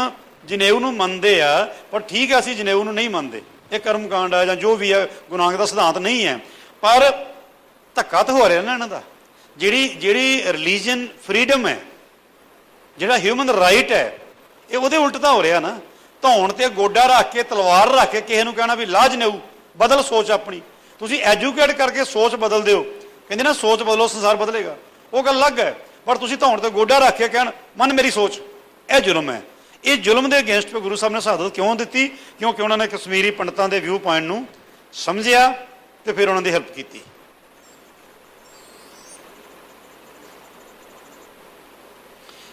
[SPEAKER 2] ਜਨੇਊ ਨੂੰ ਮੰਨਦੇ ਆ, ਪਰ ਠੀਕ ਹੈ ਅਸੀਂ ਜਨੇਊ ਨੂੰ ਨਹੀਂ ਮੰਨਦੇ, ਇਹ ਕਰਮਕਾਂਡ ਆ ਜਾਂ ਜੋ ਵੀ ਹੈ ਗੁਰੂ ਨਾਨਕ ਦਾ ਸਿਧਾਂਤ ਨਹੀਂ ਹੈ। ਪਰ ਧੱਕਾ ਤਾਂ ਹੋ ਰਿਹਾ ਨਾ ਇਹਨਾਂ ਦਾ। ਜਿਹੜੀ ਰਿਲੀਜਨ ਫਰੀਡਮ ਹੈ, ਜਿਹੜਾ ਹਿਊਮਨ ਰਾਈਟ ਹੈ, ਇਹ ਉਹਦੇ ਉਲਟ ਤਾਂ ਹੋ ਰਿਹਾ ਨਾ। ਧੌਣ ਤੇ ਗੋਡਾ ਰੱਖ ਕੇ, ਤਲਵਾਰ ਰੱਖ ਕੇ ਕਿਸੇ ਨੂੰ ਕਹਿਣਾ ਵੀ ਲਾਹ ਜਨੇਊ, ਬਦਲ ਸੋਚ ਆਪਣੀ। ਤੁਸੀਂ ਐਜੂਕੇਟ ਕਰਕੇ ਸੋਚ ਬਦਲ ਦਿਓ, ਕਹਿੰਦੇ ਨਾ ਸੋਚ ਬਦਲੋ ਸੰਸਾਰ ਬਦਲੇਗਾ, ਉਹ ਗੱਲ ਅਲੱਗ ਹੈ। ਪਰ ਤੁਸੀਂ ਧੌਣ ਤੇ ਗੋਡਾ ਰੱਖ ਕੇ ਕਹਿਣ ਮੰਨ ਮੇਰੀ ਸੋਚ, ਇਹ ਜ਼ੁਲਮ ਹੈ। ਇਹ ਜ਼ੁਲਮ ਦੇ ਅਗੇਂਸਟ ਪੇ ਗੁਰੂ ਸਾਹਿਬ ਨੇ ਸ਼ਹਾਦਤ ਕਿਉਂ ਦਿੱਤੀ? ਕਿਉਂਕਿ ਉਹਨਾਂ ਨੇ ਕਸ਼ਮੀਰੀ ਪੰਡਤਾਂ ਦੇ ਵਿਊ ਪੁਆਇੰਟ ਨੂੰ ਸਮਝਿਆ ਤੇ ਫਿਰ ਉਹਨਾਂ ਦੀ ਹੈਲਪ ਕੀਤੀ।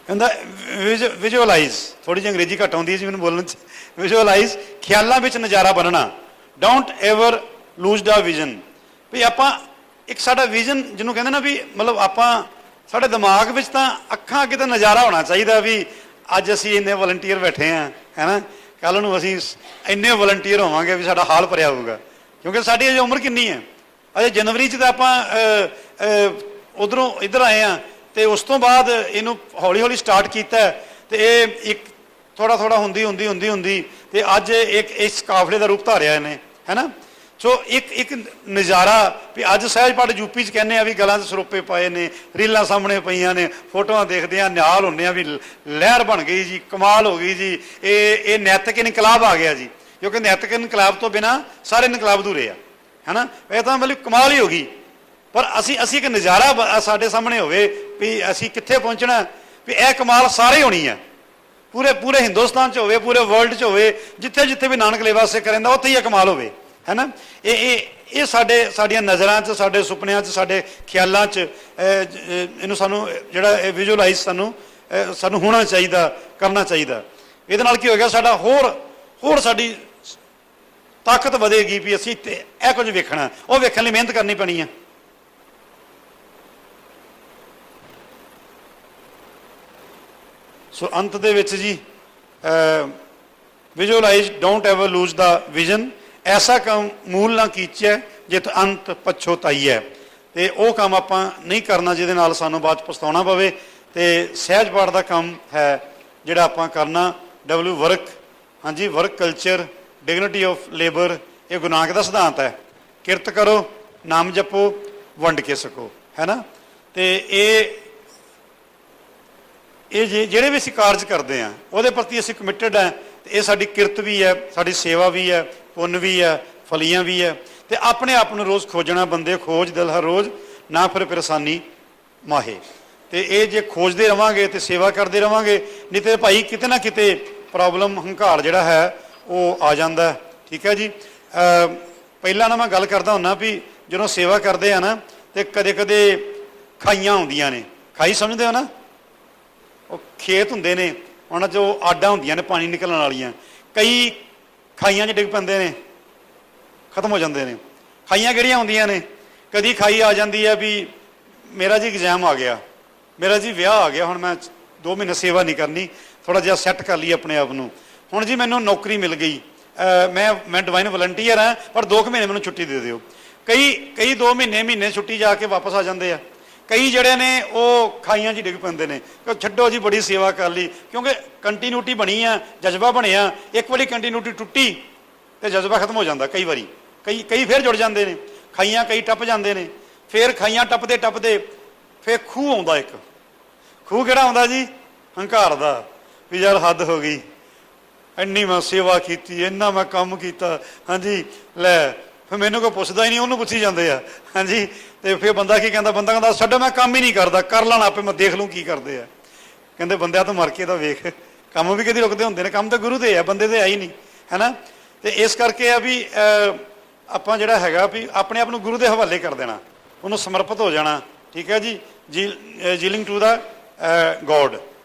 [SPEAKER 2] ਕਹਿੰਦਾ ਵਿਜ਼ੂਅਲਾਈਜ਼, ਥੋੜੀ ਜਿਹੀ ਅੰਗਰੇਜ਼ੀ ਘੱਟ ਆਉਂਦੀ ਸੀ ਮੈਨੂੰ ਬੋਲਣ 'ਚ। ਵਿਜ਼ੂਅਲਾਈਜ਼, ਖਿਆਲਾਂ ਵਿੱਚ ਨਜ਼ਾਰਾ ਬਣਨਾ। Don't ever lose the vision. ਵੀ ਆਪਾਂ ਇੱਕ ਸਾਡਾ ਵਿਜ਼ਨ ਜਿਹਨੂੰ ਕਹਿੰਦੇ ਨਾ ਵੀ ਮਤਲਬ ਆਪਾਂ ਸਾਡੇ ਦਿਮਾਗ ਵਿੱਚ ਤਾਂ ਅੱਖਾਂ ਅੱਗੇ ਤਾਂ ਨਜ਼ਾਰਾ ਹੋਣਾ ਚਾਹੀਦਾ ਵੀ ਅੱਜ ਅਸੀਂ ਇੰਨੇ ਵਲੰਟੀਅਰ ਬੈਠੇ ਹਾਂ, ਹੈ ਨਾ, ਕੱਲ੍ਹ ਨੂੰ ਅਸੀਂ ਇੰਨੇ ਵਲੰਟੀਅਰ ਹੋਵਾਂਗੇ ਵੀ ਸਾਡਾ ਹਾਲ ਭਰਿਆ ਹੋਊਗਾ। ਕਿਉਂਕਿ ਸਾਡੀ ਅਜੇ ਉਮਰ ਕਿੰਨੀ ਹੈ, ਅਜੇ ਜਨਵਰੀ 'ਚ ਤਾਂ ਆਪਾਂ ਉੱਧਰੋਂ ਇੱਧਰ ਆਏ ਹਾਂ, ਤੇ ਉਸ ਤੋਂ ਬਾਅਦ ਇਹਨੂੰ ਹੌਲੀ ਹੌਲੀ ਸਟਾਰਟ ਕੀਤਾ, ਤੇ ਇਹ ਇੱਕ ਥੋੜਾ ਹੁੰਦੀ ਤੇ ਅੱਜ ਇੱਕ ਇਸ ਕਾਫਲੇ ਦਾ ਰੂਪ ਧਾਰਿਆ ਇਹਨੇ, ਹੈ ਨਾ। ਸੋ ਇੱਕ ਨਜ਼ਾਰਾ ਵੀ ਅੱਜ ਸਹਿਜ ਪਾਠ ਯੂਪੀ 'ਚ ਕਹਿੰਦੇ ਆ ਵੀ ਗਲਾਂ 'ਚ ਸਰੋਪੇ ਪਾਏ ਨੇ, ਰੀਲਾਂ ਸਾਹਮਣੇ ਪਈਆਂ ਨੇ, ਫੋਟੋਆਂ ਦੇਖਦੇ ਆ, ਨਿਹਾਲ ਹੁੰਦੇ ਆ ਵੀ ਲਹਿਰ ਬਣ ਗਈ ਜੀ, ਕਮਾਲ ਹੋ ਗਈ ਜੀ, ਇਹ ਨੈਤਿਕ ਇਨਕਲਾਬ ਆ ਗਿਆ ਜੀ। ਕਿਉਂਕਿ ਨੈਤਿਕ ਇਨਕਲਾਬ ਤੋਂ ਬਿਨਾਂ ਸਾਰੇ ਇਨਕਲਾਬ ਅਧੂਰੇ ਆ, ਹੈ ਨਾ। ਇਹ ਤਾਂ ਮਤਲਬ ਕਮਾਲ ਹੀ ਹੋ ਗਈ। ਪਰ ਅਸੀਂ ਇੱਕ ਨਜ਼ਾਰਾ ਸਾਡੇ ਸਾਹਮਣੇ ਹੋਵੇ ਵੀ ਅਸੀਂ ਕਿੱਥੇ ਪਹੁੰਚਣਾ, ਵੀ ਇਹ ਕਮਾਲ ਸਾਰੇ ਹੋਣੀ ਹੈ, ਪੂਰੇ ਹਿੰਦੁਸਤਾਨ 'ਚ ਹੋਵੇ, ਪੂਰੇ ਵਰਲਡ 'ਚ ਹੋਵੇ, ਜਿੱਥੇ ਵੀ ਨਾਨਕ ਲੇਵਾ ਸੇ ਕਰਦਾ ਉੱਥੇ ਹੀ ਇਹ ਕਮਾਲ ਹੋਵੇ, ਹੈ ਨਾ। ਇਹ ਸਾਡੀਆਂ ਨਜ਼ਰਾਂ 'ਚ, ਸਾਡੇ ਸੁਪਨਿਆਂ 'ਚ, ਸਾਡੇ ਖਿਆਲਾਂ 'ਚ ਇਹਨੂੰ ਸਾਨੂੰ ਜਿਹੜਾ ਇਹ ਵਿਜ਼ੂਅਲਾਈਜ਼ ਸਾਨੂੰ ਹੋਣਾ ਚਾਹੀਦਾ, ਕਰਨਾ ਚਾਹੀਦਾ। ਇਹਦੇ ਨਾਲ ਕੀ ਹੋ ਗਿਆ, ਸਾਡਾ ਹੋਰ ਸਾਡੀ ਤਾਕਤ ਵਧੇਗੀ ਵੀ ਅਸੀਂ ਇਹ ਕੁਝ ਵੇਖਣਾ, ਉਹ ਵੇਖਣ ਲਈ ਮਿਹਨਤ ਕਰਨੀ ਪੈਣੀ ਹੈ। ਸੋ ਅੰਤ ਦੇ ਵਿੱਚ ਜੀ visualise, don't ever lose the vision, ਐਸਾ ਕੰਮ ਮੂਲ ਨਾ ਕੀਚੈ ਜਿਤ ਅੰਤ ਪਛੋਤਾਈਐ। ਤੇ ਉਹ ਕੰਮ ਆਪਾਂ ਨਹੀਂ ਕਰਨਾ ਜਿਹਦੇ ਨਾਲ ਸਾਨੂੰ ਬਾਅਦ 'ਚ ਪਛਤਾਉਣਾ ਪਵੇ। ਤੇ ਸਹਿਜ ਪਾਠ ਦਾ ਕੰਮ ਹੈ ਜਿਹੜਾ ਆਪਾਂ ਕਰਨਾ, ਡਬਲਯੂ ਵਰਕ, ਹਾਂਜੀ, work culture, dignity of labour, ਇਹ ਗੁਰੂ ਨਾਨਕ ਦਾ ਸਿਧਾਂਤ ਹੈ। ਕਿਰਤ ਕਰੋ, ਨਾਮ ਜਪੋ, ਵੰਡ ਕੇ ਸਕੋ, ਹੈ ਨਾ। ਤੇ ਇਹ ਜਿਹੜੇ ਵੀ ਅਸੀਂ ਕਾਰਜ ਕਰਦੇ ਹਾਂ ਉਹਦੇ ਪ੍ਰਤੀ ਅਸੀਂ ਕਮਿਟਡ ਹੈ। ਤੇ ਇਹ ਸਾਡੀ ਕਿਰਤ ਵੀ ਹੈ, ਸਾਡੀ ਸੇਵਾ ਵੀ ਹੈ, ਪੁੰਨ ਵੀ ਹੈ, ਫਲੀਆਂ ਵੀ ਹੈ। ਤੇ ਆਪਣੇ ਆਪ ਨੂੰ ਰੋਜ਼ ਖੋਜਣਾ, ਬੰਦੇ ਖੋਜ ਦਿਲ ਹਰ ਰੋਜ਼, ਨਾ ਫਿਰ ਪਰੇਸ਼ਾਨੀ ਮਾਹੇ। ਤੇ ਇਹ ਜੇ ਖੋਜਦੇ ਰਵਾਂਗੇ ਤੇ ਸੇਵਾ ਕਰਦੇ ਰਵਾਂਗੇ, ਨਹੀਂ ਤੇ ਭਾਈ ਕਿਤੇ ਨਾ ਕਿਤੇ ਪ੍ਰੋਬਲਮ, ਹੰਕਾਰ ਜਿਹੜਾ ਹੈ ਉਹ ਆ ਜਾਂਦਾ, ਠੀਕ ਹੈ ਜੀ। ਪਹਿਲਾਂ ਨਾ ਮੈਂ ਗੱਲ ਕਰਦਾ ਹੁੰਦਾ ਵੀ ਜਦੋਂ ਸੇਵਾ ਕਰਦੇ ਆ ਨਾ ਤੇ ਕਦੇ ਖਾਈਆਂ ਹੁੰਦੀਆਂ ਨੇ, ਖਾਈ ਸਮਝਦੇ ਹੋ ਨਾ, ਉਹ ਖੇਤ ਹੁੰਦੇ ਨੇ, ਉਹਨਾਂ 'ਚੋਂ ਆਡਾਂ ਹੁੰਦੀਆਂ ਨੇ ਪਾਣੀ ਨਿਕਲਣ ਵਾਲੀਆਂ, ਕਈ ਖਾਈਆਂ 'ਚ ਡਿੱਗ ਪੈਂਦੇ ਨੇ, ਖਤਮ ਹੋ ਜਾਂਦੇ ਨੇ। ਖਾਈਆਂ ਕਿਹੜੀਆਂ ਹੁੰਦੀਆਂ ਨੇ, ਕਦੀ ਖਾਈ ਆ ਜਾਂਦੀ ਹੈ ਵੀ ਮੇਰਾ ਜੀ ਐਗਜ਼ਾਮ ਆ ਗਿਆ, ਮੇਰਾ ਜੀ ਵਿਆਹ ਆ ਗਿਆ, ਹੁਣ ਮੈਂ 2 ਮਹੀਨੇ ਸੇਵਾ ਨਹੀਂ ਕਰਨੀ, ਥੋੜ੍ਹਾ ਜਿਹਾ ਸੈੱਟ ਕਰ ਲਈ ਆਪਣੇ ਆਪ ਨੂੰ। ਹੁਣ ਜੀ ਮੈਨੂੰ ਨੌਕਰੀ ਮਿਲ ਗਈ, ਮੈਂ ਡਿਵਾਈਨ ਵਲੰਟੀਅਰ ਹਾਂ, ਪਰ 2 ਮਹੀਨੇ ਮੈਨੂੰ ਛੁੱਟੀ ਦੇ ਦਿਓ। ਕਈ 2 ਮਹੀਨੇ ਛੁੱਟੀ ਜਾ ਕੇ ਵਾਪਸ ਆ ਜਾਂਦੇ ਆ। ਕਈ ਜਿਹੜੇ ਨੇ ਉਹ ਖਾਈਆਂ 'ਚ ਡਿੱਗ ਪੈਂਦੇ ਨੇ ਕਿ ਛੱਡੋ ਜੀ, ਬੜੀ ਸੇਵਾ ਕਰ ਲਈ, ਕਿਉਂਕਿ ਕੰਟੀਨਿਊਟੀ ਬਣੀ ਆ, ਜਜ਼ਬਾ ਬਣਿਆ। ਇੱਕ ਵਾਰੀ ਕੰਟੀਨਿਊਟੀ ਟੁੱਟੀ ਤੇ ਜਜ਼ਬਾ ਖਤਮ ਹੋ ਜਾਂਦਾ। ਕਈ ਵਾਰੀ ਕਈ ਫਿਰ ਜੁੜ ਜਾਂਦੇ ਨੇ, ਖਾਈਆਂ ਕਈ ਟੱਪ ਜਾਂਦੇ ਨੇ, ਫਿਰ ਖਾਈਆਂ ਟੱਪਦੇ ਫਿਰ ਖੂਹ ਆਉਂਦਾ। ਇੱਕ ਖੂਹ ਕਿਹੜਾ ਆਉਂਦਾ ਜੀ, ਹੰਕਾਰ ਦਾ, ਵੀ ਯਾਰ ਹੱਦ ਹੋ ਗਈ, ਇੰਨੀ ਮੈਂ ਸੇਵਾ ਕੀਤੀ, ਇੰਨਾ ਮੈਂ ਕੰਮ ਕੀਤਾ, ਹਾਂਜੀ ਲੈ, ਫਿਰ ਮੈਨੂੰ ਕੋਈ ਪੁੱਛਦਾ ਹੀ ਨਹੀਂ, ਉਹਨੂੰ ਪੁੱਛੀ ਜਾਂਦੇ ਆ, ਹਾਂਜੀ। ਤੇ ਫਿਰ ਬੰਦਾ ਕੀ ਕਹਿੰਦਾ, ਬੰਦਾ ਕਹਿੰਦਾ ਛੱਡੋ ਮੈਂ ਕੰਮ ਹੀ ਨਹੀਂ ਕਰਦਾ, ਕਰ ਲੈਣਾ ਆਪੇ, ਮੈਂ ਦੇਖ ਲੂੰ ਕੀ ਕਰਦੇ ਆ। ਕਹਿੰਦੇ ਬੰਦਿਆਂ ਤੋਂ ਮਰ ਕੇ ਤਾਂ ਵੇਖ, ਕੰਮ ਵੀ ਕਦੀ ਰੁਕਦੇ ਹੁੰਦੇ ਨੇ, ਕੰਮ ਤਾਂ ਗੁਰੂ ਦੇ ਆ, ਬੰਦੇ ਤੇ ਹੈ ਹੀ ਨਹੀਂ, ਹੈ ਨਾ। ਤੇ ਇਸ ਕਰਕੇ ਆ ਵੀ ਆਪਾਂ ਜਿਹੜਾ ਹੈਗਾ ਵੀ ਆਪਣੇ ਆਪ ਨੂੰ ਗੁਰੂ ਦੇ ਹਵਾਲੇ ਕਰ ਦੇਣਾ, ਉਹਨੂੰ ਸਮਰਪਿਤ ਹੋ ਜਾਣਾ, ਠੀਕ ਹੈ ਜੀ। ਜੀਲਿੰਗ ਟੂ ਦਾ ਗੋਡ,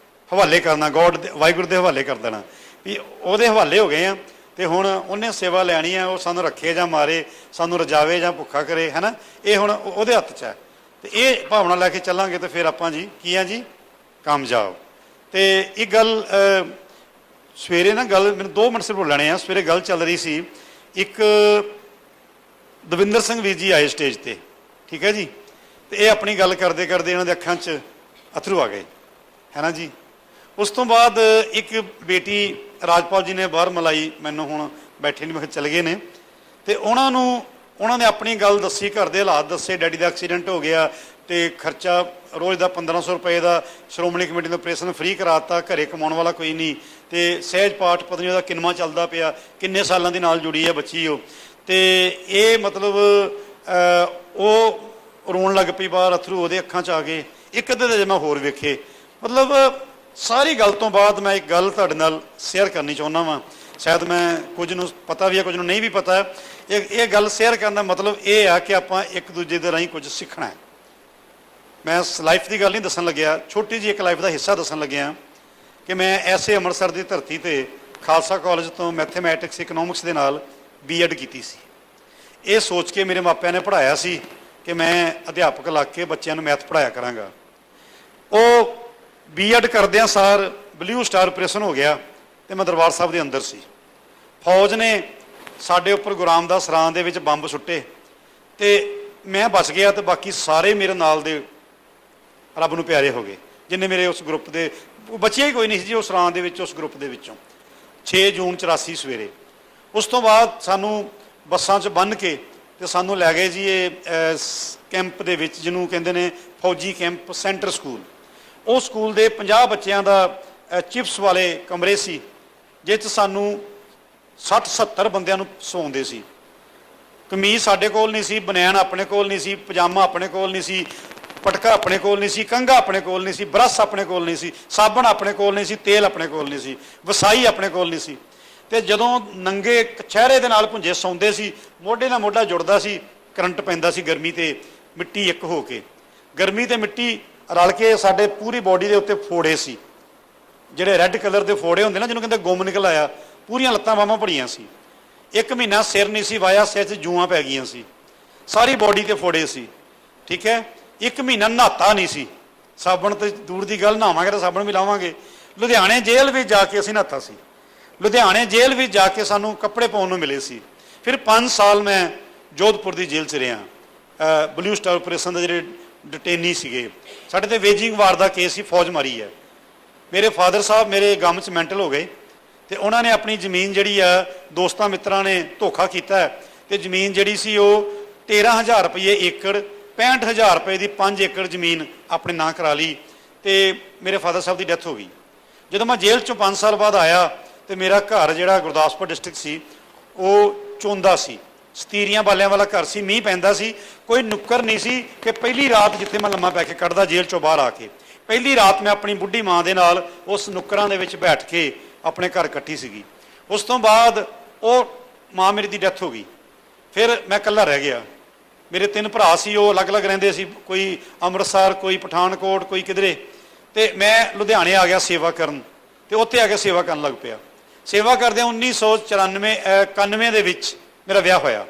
[SPEAKER 2] ਹਵਾਲੇ ਕਰਨਾ, ਗੋਡ ਵਾਹਿਗੁਰੂ ਦੇ ਹਵਾਲੇ ਕਰ ਦੇਣਾ ਵੀ ਉਹਦੇ ਹਵਾਲੇ ਹੋ ਗਏ ਆ। ਤੇ ਹੁਣ ਉਹਨੇ ਸੇਵਾ ਲੈਣੀ ਹੈ, ਉਹ ਸਾਨੂੰ ਰੱਖੇ ਜਾਂ ਮਾਰੇ, ਸਾਨੂੰ ਰਜਾਵੇ ਜਾਂ ਭੁੱਖਾ ਕਰੇ, ਹੈ ਨਾ। ਇਹ ਹੁਣ ਉਹਦੇ ਹੱਥ 'ਚ ਹੈ। ਤੇ ਇਹ ਭਾਵਨਾ ਲੈ ਕੇ ਚੱਲਾਂਗੇ ਤੇ ਫਿਰ ਆਪਾਂ ਜੀ ਕੀ ਆ ਜੀ, ਕਾਮਯਾਬ। ਤੇ ਇੱਕ ਗੱਲ ਸਵੇਰੇ ਨਾ, ਗੱਲ ਮੈਨੂੰ 2 ਮਿੰਟ ਸਿਰ ਬੋਲਣੇ ਆ। ਸਵੇਰੇ ਗੱਲ ਚੱਲ ਰਹੀ ਸੀ, ਇੱਕ ਦਵਿੰਦਰ ਸਿੰਘ ਵੀਰ ਜੀ ਆਏ ਸਟੇਜ ਤੇ, ਠੀਕ ਹੈ ਜੀ। ਤੇ ਇਹ ਆਪਣੀ ਗੱਲ ਕਰਦੇ ਇਹਨਾਂ ਦੇ ਅੱਖਾਂ 'ਚ ਅਥਰੂ ਆ ਗਏ, ਹੈ ਨਾ ਜੀ। ਉਸ ਤੋਂ ਬਾਅਦ ਇੱਕ ਬੇਟੀ ਰਾਜਪਾਲ ਜੀ ਨੇ ਬਾਹਰ ਮਲਾਈ, ਮੈਨੂੰ ਹੁਣ ਬੈਠੇ ਨਹੀਂ, ਮੈਂ ਕਿਹਾ ਚਲੇ ਗਏ ਨੇ। ਤੇ ਉਹਨਾਂ ਨੇ ਆਪਣੀ ਗੱਲ ਦੱਸੀ, ਘਰ ਦੇ ਹਾਲਾਤ ਦੱਸੇ, ਡੈਡੀ ਦਾ ਐਕਸੀਡੈਂਟ ਹੋ ਗਿਆ ਤੇ ਖਰਚਾ ਰੋਜ਼ ਦਾ 1500 ਰੁਪਏ ਦਾ ਸ਼੍ਰੋਮਣੀ ਕਮੇਟੀ ਨੇ ਆਪਰੇਸ਼ਨ ਫ੍ਰੀ ਕਰਾਤਾ, ਘਰੇ ਕਮਾਉਣ ਵਾਲਾ ਕੋਈ ਨਹੀਂ। ਤੇ ਸਹਿਜ ਪਾਠ ਪਤਾ ਨਹੀਂ ਉਹਦਾ ਕਿੰਨਵਾਂ ਚੱਲਦਾ ਪਿਆ, ਕਿੰਨੇ ਸਾਲਾਂ ਦੀ ਨਾਲ ਜੁੜੀ ਹੈ ਬੱਚੀ ਉਹ। ਤੇ ਇਹ ਮਤਲਬ ਉਹ ਰੋਣ ਲੱਗ ਪਈ ਬਾਹਰ, ਅਥਰੂ ਉਹਦੇ ਅੱਖਾਂ 'ਚ ਆ ਗਏ। ਇੱਕ ਅੱਧੇ ਦੇ ਮੈਂ ਹੋਰ ਵੇਖੇ। ਮਤਲਬ ਸਾਰੀ ਗੱਲ ਤੋਂ ਬਾਅਦ ਮੈਂ ਇੱਕ ਗੱਲ ਤੁਹਾਡੇ ਨਾਲ ਸ਼ੇਅਰ ਕਰਨੀ ਚਾਹੁੰਦਾ ਵਾਂ। ਸ਼ਾਇਦ ਮੈਂ ਕੁਝ ਨੂੰ ਪਤਾ ਵੀ ਹੈ, ਕੁਝ ਨੂੰ ਨਹੀਂ ਵੀ ਪਤਾ। ਇਹ ਗੱਲ ਸ਼ੇਅਰ ਕਰਨ ਦਾ ਮਤਲਬ ਇਹ ਆ ਕਿ ਆਪਾਂ ਇੱਕ ਦੂਜੇ ਦੇ ਰਾਹੀਂ ਕੁਝ ਸਿੱਖਣਾ ਹੈ। ਮੈਂ ਲਾਈਫ ਦੀ ਗੱਲ ਨਹੀਂ ਦੱਸਣ ਲੱਗਿਆ, ਛੋਟੀ ਜਿਹੀ ਇੱਕ ਲਾਈਫ ਦਾ ਹਿੱਸਾ ਦੱਸਣ ਲੱਗਿਆ ਕਿ ਮੈਂ ਐਸੇ ਅੰਮ੍ਰਿਤਸਰ ਦੀ ਧਰਤੀ ਤੇ ਖਾਲਸਾ ਕਾਲਜ ਤੋਂ ਮੈਥਮੈਟਿਕਸ ਇਕਨੋਮਿਕਸ ਦੇ ਨਾਲ B.Ed ਕੀਤੀ ਸੀ। ਇਹ ਸੋਚ ਕੇ ਮੇਰੇ ਮਾਪਿਆਂ ਨੇ ਪੜ੍ਹਾਇਆ ਸੀ ਕਿ ਮੈਂ ਅਧਿਆਪਕ ਲੱਗ ਕੇ ਬੱਚਿਆਂ ਨੂੰ ਮੈਥ ਪੜ੍ਹਾਇਆ ਕਰਾਂਗਾ। ਉਹ B.Ed ਕਰਦਿਆਂ ਸਾਰ ਬਲੂ ਸਟਾਰ ਆਪਰੇਸ਼ਨ ਹੋ ਗਿਆ ਤੇ ਮੈਂ ਦਰਬਾਰ ਸਾਹਿਬ ਦੇ ਅੰਦਰ ਸੀ। ਫੌਜ ਨੇ ਸਾਡੇ ਉੱਪਰ ਗੁਰੂ ਰਾਮਦਾਸ ਰਾਂ ਦੇ ਵਿੱਚ ਬੰਬ ਸੁੱਟੇ ਤੇ ਮੈਂ ਬਚ ਗਿਆ ਤੇ ਬਾਕੀ ਸਾਰੇ ਮੇਰੇ ਨਾਲ ਦੇ ਰੱਬ ਨੂੰ ਪਿਆਰੇ ਹੋ ਗਏ, ਜਿੰਨੇ ਮੇਰੇ ਉਸ ਗਰੁੱਪ ਦੇ, ਬਚਿਆ ਹੀ ਕੋਈ ਨਹੀਂ ਸੀ ਜੀ ਉਸ ਰਾਂ ਦੇ ਵਿੱਚ, ਉਸ ਗਰੁੱਪ ਦੇ ਵਿੱਚੋਂ। 6 ਜੂਨ 84 ਸਵੇਰੇ। ਉਸ ਤੋਂ ਬਾਅਦ ਸਾਨੂੰ ਬੱਸਾਂ 'ਚ ਬੰਨ੍ਹ ਕੇ ਤੇ ਸਾਨੂੰ ਲੈ ਗਏ ਜੀ ਇਹ ਕੈਂਪ ਦੇ ਵਿੱਚ, ਜਿਹਨੂੰ ਕਹਿੰਦੇ ਨੇ ਫੌਜੀ ਕੈਂਪ ਸੈਂਟਰ ਸਕੂਲ। ਉਹ ਸਕੂਲ ਦੇ 50 ਬੱਚਿਆਂ ਦਾ ਚਿਪਸ ਵਾਲੇ ਕਮਰੇ ਸੀ, ਜਿਸ 'ਚ ਸਾਨੂੰ 60-70 ਬੰਦਿਆਂ ਨੂੰ ਸੌਂਦੇ ਸੀ। ਕਮੀਜ਼ ਸਾਡੇ ਕੋਲ ਨਹੀਂ ਸੀ, ਬਨੈਣ ਆਪਣੇ ਕੋਲ ਨਹੀਂ ਸੀ, ਪਜਾਮਾ ਆਪਣੇ ਕੋਲ ਨਹੀਂ ਸੀ, ਪਟਕਾ ਆਪਣੇ ਕੋਲ ਨਹੀਂ ਸੀ, ਕੰਘਾ ਆਪਣੇ ਕੋਲ ਨਹੀਂ ਸੀ, ਬਰੱਸ਼ ਆਪਣੇ ਕੋਲ ਨਹੀਂ ਸੀ, ਸਾਬਣ ਆਪਣੇ ਕੋਲ ਨਹੀਂ ਸੀ, ਤੇਲ ਆਪਣੇ ਕੋਲ ਨਹੀਂ ਸੀ, ਵਸਾਈ ਆਪਣੇ ਕੋਲ ਨਹੀਂ ਸੀ। ਤੇ ਜਦੋਂ ਨੰਗੇ ਕਛਹਿਰੇ ਦੇ ਨਾਲ ਭੁੰਜੇ ਸੌਂਦੇ ਸੀ, ਮੋਢੇ ਨਾਲ ਮੋਢਾ ਜੁੜਦਾ ਸੀ, ਕਰੰਟ ਪੈਂਦਾ ਸੀ ਗਰਮੀ ਤੇ ਮਿੱਟੀ ਇੱਕ ਹੋ ਕੇ। ਗਰਮੀ ਤੇ ਮਿੱਟੀ ਰਲ ਕੇ ਸਾਡੇ ਪੂਰੀ ਬੋਡੀ ਦੇ ਉੱਤੇ ਫੋੜੇ ਸੀ, ਜਿਹੜੇ ਰੈੱਡ ਕਲਰ ਦੇ ਫੋੜੇ ਹੁੰਦੇ ਨਾ, ਜਿਹਨੂੰ ਕਹਿੰਦੇ ਗੁੰਮ ਨਿਕਲ ਆਇਆ। ਪੂਰੀਆਂ ਲੱਤਾਂ ਬਾਹਾਂ ਭਰੀਆਂ ਸੀ। 1 ਮਹੀਨਾ ਸਿਰ ਨਹੀਂ ਸੀ ਵਾਇਆ, ਸਿਰ 'ਚ ਜੂਆਂ ਪੈ ਗਈਆਂ ਸੀ, ਸਾਰੀ ਬੋਡੀ ਤੇ ਫੋੜੇ ਸੀ। ਠੀਕ ਹੈ, 1 ਮਹੀਨਾ ਨਹਾਤਾ ਨਹੀਂ ਸੀ, ਸਾਬਣ ਤੇ ਦੂਰ ਦੀ ਗੱਲ, ਨਹਾਵਾਂਗੇ ਤਾਂ ਸਾਬਣ ਵੀ ਲਾਵਾਂਗੇ। ਲੁਧਿਆਣੇ ਜੇਲ੍ਹ ਵਿੱਚ ਜਾ ਕੇ ਅਸੀਂ ਨਹਾਤਾ ਸੀ, ਲੁਧਿਆਣੇ ਜੇਲ੍ਹ ਵਿੱਚ ਜਾ ਕੇ ਸਾਨੂੰ ਕੱਪੜੇ ਪਾਉਣ ਨੂੰ ਮਿਲੇ ਸੀ। ਫਿਰ 5 ਸਾਲ ਮੈਂ ਜੋਧਪੁਰ ਦੀ ਜੇਲ੍ਹ 'ਚ ਰਿਹਾ, ਬਲੂ ਸਟਾਰ ਆਪਰੇਸ਼ਨ ਦੇ ਜਿਹੜੇ ਡਿਟੇਨੀ ਸੀਗੇ। ਸਾਡੇ ਤੇ ਵੇਜਿੰਗ ਵਾਰ ਦਾ ਕੇਸ ਸੀ, ਫੌਜ ਮਾਰੀ ਹੈ। ਮੇਰੇ ਫਾਦਰ ਸਾਹਿਬ ਮੇਰੇ ਗਮ 'ਚ ਮੈਂਟਲ ਹੋ ਗਏ ਤੇ ਉਹਨਾਂ ਨੇ ਆਪਣੀ ਜ਼ਮੀਨ ਜਿਹੜੀ ਆ, ਦੋਸਤਾਂ ਮਿੱਤਰਾਂ ਨੇ ਧੋਖਾ ਕੀਤਾ ਤੇ ਜ਼ਮੀਨ ਜਿਹੜੀ ਸੀ ਉਹ 13,000 ਰੁਪਏ ਏਕੜ, 65,000 ਰੁਪਏ ਦੀ 5 ਏਕੜ ਜ਼ਮੀਨ ਆਪਣੇ ਨਾਂ ਕਰਾ ਲਈ ਤੇ ਮੇਰੇ ਫਾਦਰ ਸਾਹਿਬ ਦੀ ਡੈਥ ਹੋ ਗਈ। ਜਦੋਂ ਮੈਂ ਜੇਲ੍ਹ 'ਚੋਂ 5 ਸਾਲ ਬਾਅਦ ਆਇਆ ਤੇ ਮੇਰਾ ਘਰ ਜਿਹੜਾ ਗੁਰਦਾਸਪੁਰ ਡਿਸਟ੍ਰਿਕਟ ਸੀ ਉਹ ਚੋਂਦਾ ਸੀ, ਸਤੀਰੀਆਂ ਬਾਲਿਆਂ ਵਾਲਾ ਘਰ ਸੀ, ਮੀਂਹ ਪੈਂਦਾ ਸੀ, ਕੋਈ ਨੁੱਕਰ ਨਹੀਂ ਸੀ ਕਿ ਪਹਿਲੀ ਰਾਤ ਜਿੱਥੇ ਮੈਂ ਲੰਮਾ ਪੈ ਕੇ ਕੱਢਦਾ ਜੇਲ੍ਹ 'ਚੋਂ ਬਾਹਰ ਆ ਕੇ, ਪਹਿਲੀ ਰਾਤ ਮੈਂ ਆਪਣੀ ਬੁੱਢੀ ਮਾਂ ਦੇ ਨਾਲ ਉਸ ਨੁੱਕਰਾਂ ਦੇ ਵਿੱਚ ਬੈਠ ਕੇ ਆਪਣੇ ਘਰ ਕੱਟੀ ਸੀਗੀ। ਉਸ ਤੋਂ ਬਾਅਦ ਉਹ ਮਾਂ ਮੇਰੀ ਦੀ ਡੈਥ ਹੋ ਗਈ, ਫਿਰ ਮੈਂ ਇਕੱਲਾ ਰਹਿ ਗਿਆ। ਮੇਰੇ 3 ਭਰਾ ਸੀ, ਉਹ ਅਲੱਗ-ਅਲੱਗ ਰਹਿੰਦੇ ਸੀ, ਕੋਈ ਅੰਮ੍ਰਿਤਸਰ, ਕੋਈ ਪਠਾਨਕੋਟ, ਕੋਈ ਕਿਧਰੇ। ਤੇ ਮੈਂ ਲੁਧਿਆਣੇ ਆ ਗਿਆ ਸੇਵਾ ਕਰਨ, ਤੇ ਉੱਥੇ ਆ ਕੇ ਸੇਵਾ ਕਰਨ ਲੱਗ ਪਿਆ। ਸੇਵਾ ਕਰਦਿਆਂ 1991 ਦੇ ਵਿੱਚ ਮੇਰਾ ਵਿਆਹ ਹੋਇਆ।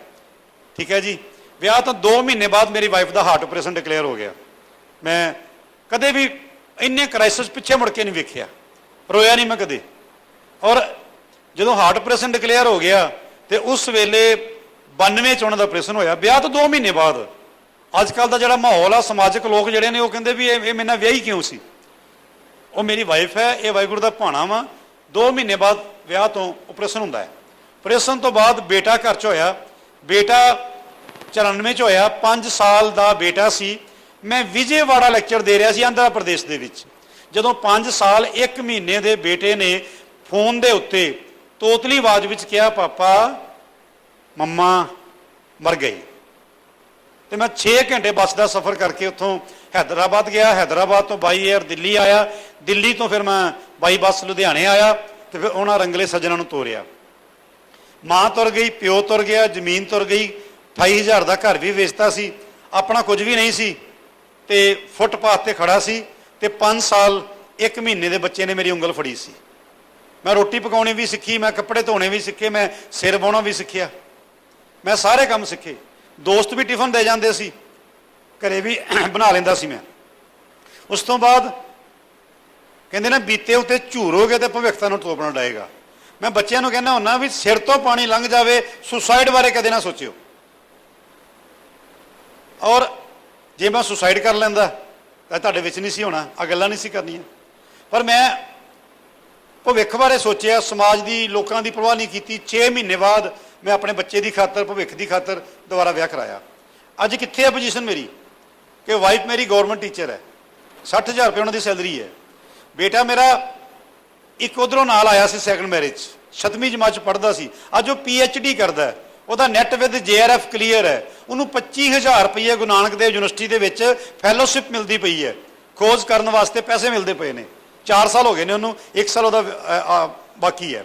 [SPEAKER 2] ਠੀਕ ਹੈ ਜੀ, ਵਿਆਹ ਤੋਂ 2 ਮਹੀਨੇ ਬਾਅਦ ਮੇਰੀ ਵਾਈਫ ਦਾ ਹਾਰਟ ਆਪਰੇਸ਼ਨ ਡਿਕਲੇਅਰ ਹੋ ਗਿਆ। ਮੈਂ ਕਦੇ ਵੀ ਇੰਨੇ ਕ੍ਰਾਈਸਿਸ ਪਿੱਛੇ ਮੁੜ ਕੇ ਨਹੀਂ ਵੇਖਿਆ, ਰੋਇਆ ਨਹੀਂ ਮੈਂ ਕਦੇ। ਔਰ ਜਦੋਂ ਹਾਰਟ ਆਪਰੇਸ਼ਨ ਡਿਕਲੇਅਰ ਹੋ ਗਿਆ ਤੇ ਉਸ ਵੇਲੇ 92 'ਚ ਉਹਨਾਂ ਦਾ ਆਪਰੇਸ਼ਨ ਹੋਇਆ, ਵਿਆਹ ਤੋਂ 2 ਮਹੀਨੇ ਬਾਅਦ। ਅੱਜ ਕੱਲ੍ਹ ਦਾ ਜਿਹੜਾ ਮਾਹੌਲ ਆ, ਸਮਾਜਿਕ ਲੋਕ ਜਿਹੜੇ ਨੇ ਉਹ ਕਹਿੰਦੇ ਵੀ ਇਹ ਮੇਰੇ ਨਾਲ ਵਿਆਹੀ ਕਿਉਂ ਸੀ। ਉਹ ਮੇਰੀ ਵਾਈਫ ਹੈ, ਇਹ ਵਾਹਿਗੁਰੂ ਦਾ ਭਾਣਾ ਵਾ। 2 ਮਹੀਨੇ ਬਾਅਦ ਵਿਆਹ ਤੋਂ ਆਪਰੇਸ਼ਨ ਹੁੰਦਾ ਹੈ। ਆਪਰੇਸ਼ਨ ਤੋਂ ਬਾਅਦ ਬੇਟਾ ਘਰ 'ਚ ਹੋਇਆ, ਬੇਟਾ 94 'ਚ ਹੋਇਆ, 5 ਸਾਲ ਦਾ ਬੇਟਾ ਸੀ। ਮੈਂ ਵਿਜੇਵਾੜਾ ਲੈਕਚਰ ਦੇ ਰਿਹਾ ਸੀ ਆਂਧਰਾ ਪ੍ਰਦੇਸ਼ ਦੇ ਵਿੱਚ, ਜਦੋਂ 5 ਸਾਲ 1 ਮਹੀਨੇ ਦੇ ਬੇਟੇ ਨੇ ਫੋਨ ਦੇ ਉੱਤੇ ਤੋਤਲੀ ਆਵਾਜ਼ ਵਿੱਚ ਕਿਹਾ, ਪਾਪਾ ਮੰਮਾ ਮਰ ਗਈ। ਤੇ ਮੈਂ 6 ਘੰਟੇ ਬੱਸ ਦਾ ਸਫ਼ਰ ਕਰਕੇ ਉੱਥੋਂ ਹੈਦਰਾਬਾਦ ਗਿਆ, ਹੈਦਰਾਬਾਦ ਤੋਂ ਬਾਈ ਏਅਰ ਦਿੱਲੀ ਆਇਆ, ਦਿੱਲੀ ਤੋਂ ਫਿਰ ਮੈਂ ਬਾਈ ਬੱਸ ਲੁਧਿਆਣੇ ਆਇਆ ਤੇ ਫਿਰ ਉਹਨਾਂ ਰੰਗਲੇ ਸੱਜਣਾ ਨੂੰ ਤੋਰਿਆ। ਮਾਂ ਤੁਰ ਗਈ, ਪਿਓ ਤੁਰ ਗਿਆ, ਜ਼ਮੀਨ ਤੁਰ ਗਈ, 28,000 ਦਾ ਘਰ ਵੀ ਵੇਚਤਾ ਸੀ, ਆਪਣਾ ਕੁਝ ਵੀ ਨਹੀਂ ਸੀ ਤੇ ਫੁੱਟਪਾਥ ਤੇ ਖੜਾ ਸੀ। ਤੇ 5 ਸਾਲ 1 ਮਹੀਨੇ ਦੇ ਬੱਚੇ ਨੇ ਮੇਰੀ ਉਂਗਲ ਫੜੀ ਸੀ। ਮੈਂ ਰੋਟੀ ਪਕਾਉਣੀ ਵੀ ਸਿੱਖੀ, ਮੈਂ ਕੱਪੜੇ ਧੋਣੇ ਵੀ ਸਿੱਖੇ, ਮੈਂ ਸਿਰ ਵਾਹੁਣਾ ਵੀ ਸਿੱਖਿਆ, ਮੈਂ ਸਾਰੇ ਕੰਮ ਸਿੱਖੇ। ਦੋਸਤ ਵੀ ਟਿਫਨ ਦੇ ਜਾਂਦੇ ਸੀ, ਘਰੇ ਵੀ ਬਣਾ ਲੈਂਦਾ ਸੀ ਮੈਂ। ਉਸ ਤੋਂ ਬਾਅਦ ਕਹਿੰਦੇ ਨਾ, ਬੀਤੇ ਉੱਤੇ ਝੂਰੋਗੇ ਤੇ ਭਵਿੱਖ ਤੁਹਾਨੂੰ ਤੋਪਣਾ ਡਾਏਗਾ। ਮੈਂ ਬੱਚਿਆਂ ਨੂੰ ਕਹਿੰਦਾ ਹੁੰਦਾ ਵੀ ਸਿਰ ਤੋਂ ਪਾਣੀ ਲੰਘ ਜਾਵੇ, ਸੁਸਾਈਡ ਬਾਰੇ ਕਦੇ ਨਾ ਸੋਚਿਓ। ਔਰ ਜੇ ਮੈਂ ਸੁਸਾਈਡ ਕਰ ਲੈਂਦਾ ਤਾਂ ਤੁਹਾਡੇ ਵਿੱਚ ਨਹੀਂ ਸੀ ਹੋਣਾ, ਆ ਗੱਲਾਂ ਨਹੀਂ ਸੀ ਕਰਨੀਆਂ। ਪਰ ਮੈਂ ਭਵਿੱਖ ਬਾਰੇ ਸੋਚਿਆ, ਸਮਾਜ ਦੀ, ਲੋਕਾਂ ਦੀ ਪਰਵਾਹ ਨਹੀਂ ਕੀਤੀ। 6 ਮਹੀਨੇ ਬਾਅਦ ਮੈਂ ਆਪਣੇ ਬੱਚੇ ਦੀ ਖਾਤਰ, ਭਵਿੱਖ ਦੀ ਖਾਤਰ ਦੁਬਾਰਾ ਵਿਆਹ ਕਰਾਇਆ। ਅੱਜ ਕਿੱਥੇ ਹੈ ਪੋਜੀਸ਼ਨ ਮੇਰੀ ਕਿ ਵਾਈਫ ਮੇਰੀ ਗਵਰਨਮੈਂਟ ਟੀਚਰ ਹੈ, 60,000 ਰੁਪਏ ਉਹਨਾਂ ਦੀ ਸੈਲਰੀ ਹੈ। ਬੇਟਾ ਮੇਰਾ ਇੱਕ ਉਧਰੋਂ ਨਾਲ ਆਇਆ ਸੀ ਸੈਕੰਡ ਮੈਰਿਜ, 7ਵੀਂ ਜਮਾਤ 'ਚ ਪੜ੍ਹਦਾ ਸੀ, ਅੱਜ ਉਹ PhD ਕਰਦਾ ਹੈ। ਉਹਦਾ ਨੈਟ ਵਿਦ JRF ਕਲੀਅਰ ਹੈ। ਉਹਨੂੰ 25,000 ਰੁਪਏ ਗੁਰੂ ਨਾਨਕ ਦੇਵ ਯੂਨੀਵਰਸਿਟੀ ਦੇ ਵਿੱਚ ਫੈਲੋਸ਼ਿਪ ਮਿਲਦੀ ਪਈ ਹੈ, ਖੋਜ ਕਰਨ ਵਾਸਤੇ ਪੈਸੇ ਮਿਲਦੇ ਪਏ ਨੇ। 4 ਸਾਲ ਹੋ ਗਏ ਨੇ ਉਹਨੂੰ, 1 ਸਾਲ ਉਹਦਾ ਬਾਕੀ ਹੈ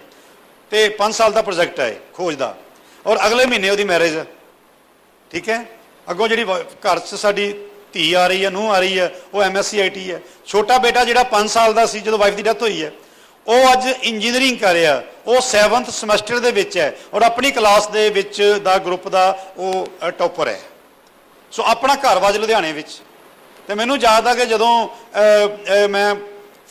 [SPEAKER 2] ਤੇ 5 ਸਾਲ ਦਾ ਪ੍ਰੋਜੈਕਟ ਹੈ ਖੋਜ ਦਾ। ਔਰ ਅਗਲੇ ਮਹੀਨੇ ਉਹਦੀ ਮੈਰਿਜ ਹੈ। ਠੀਕ ਹੈ, ਅੱਗੋਂ ਜਿਹੜੀ ਘਰ 'ਚ ਸਾਡੀ ਧੀ ਆ ਰਹੀ ਹੈ, ਨੂੰਹ ਆ ਰਹੀ ਹੈ, ਉਹ MSc IT ਹੈ। ਛੋਟਾ ਬੇਟਾ ਜਿਹੜਾ 5 ਸਾਲ ਦਾ ਸੀ ਜਦੋਂ ਵਾਈਫ ਦੀ ਡੈਥ ਹੋਈ ਹੈ, ਉਹ ਅੱਜ ਇੰਜੀਨੀਅਰਿੰਗ ਕਰ ਰਿਹਾ, ਉਹ 7th ਸਮੈਸਟਰ ਦੇ ਵਿੱਚ ਹੈ ਔਰ ਆਪਣੀ ਕਲਾਸ ਦੇ ਵਿੱਚ ਦਾ ਗਰੁੱਪ ਦਾ ਉਹ ਟੌਪਰ ਹੈ। ਸੋ ਆਪਣਾ ਘਰ ਵਾਜ ਲੁਧਿਆਣੇ ਵਿੱਚ। ਤੇ ਮੈਨੂੰ ਯਾਦ ਆ ਕਿ ਜਦੋਂ ਮੈਂ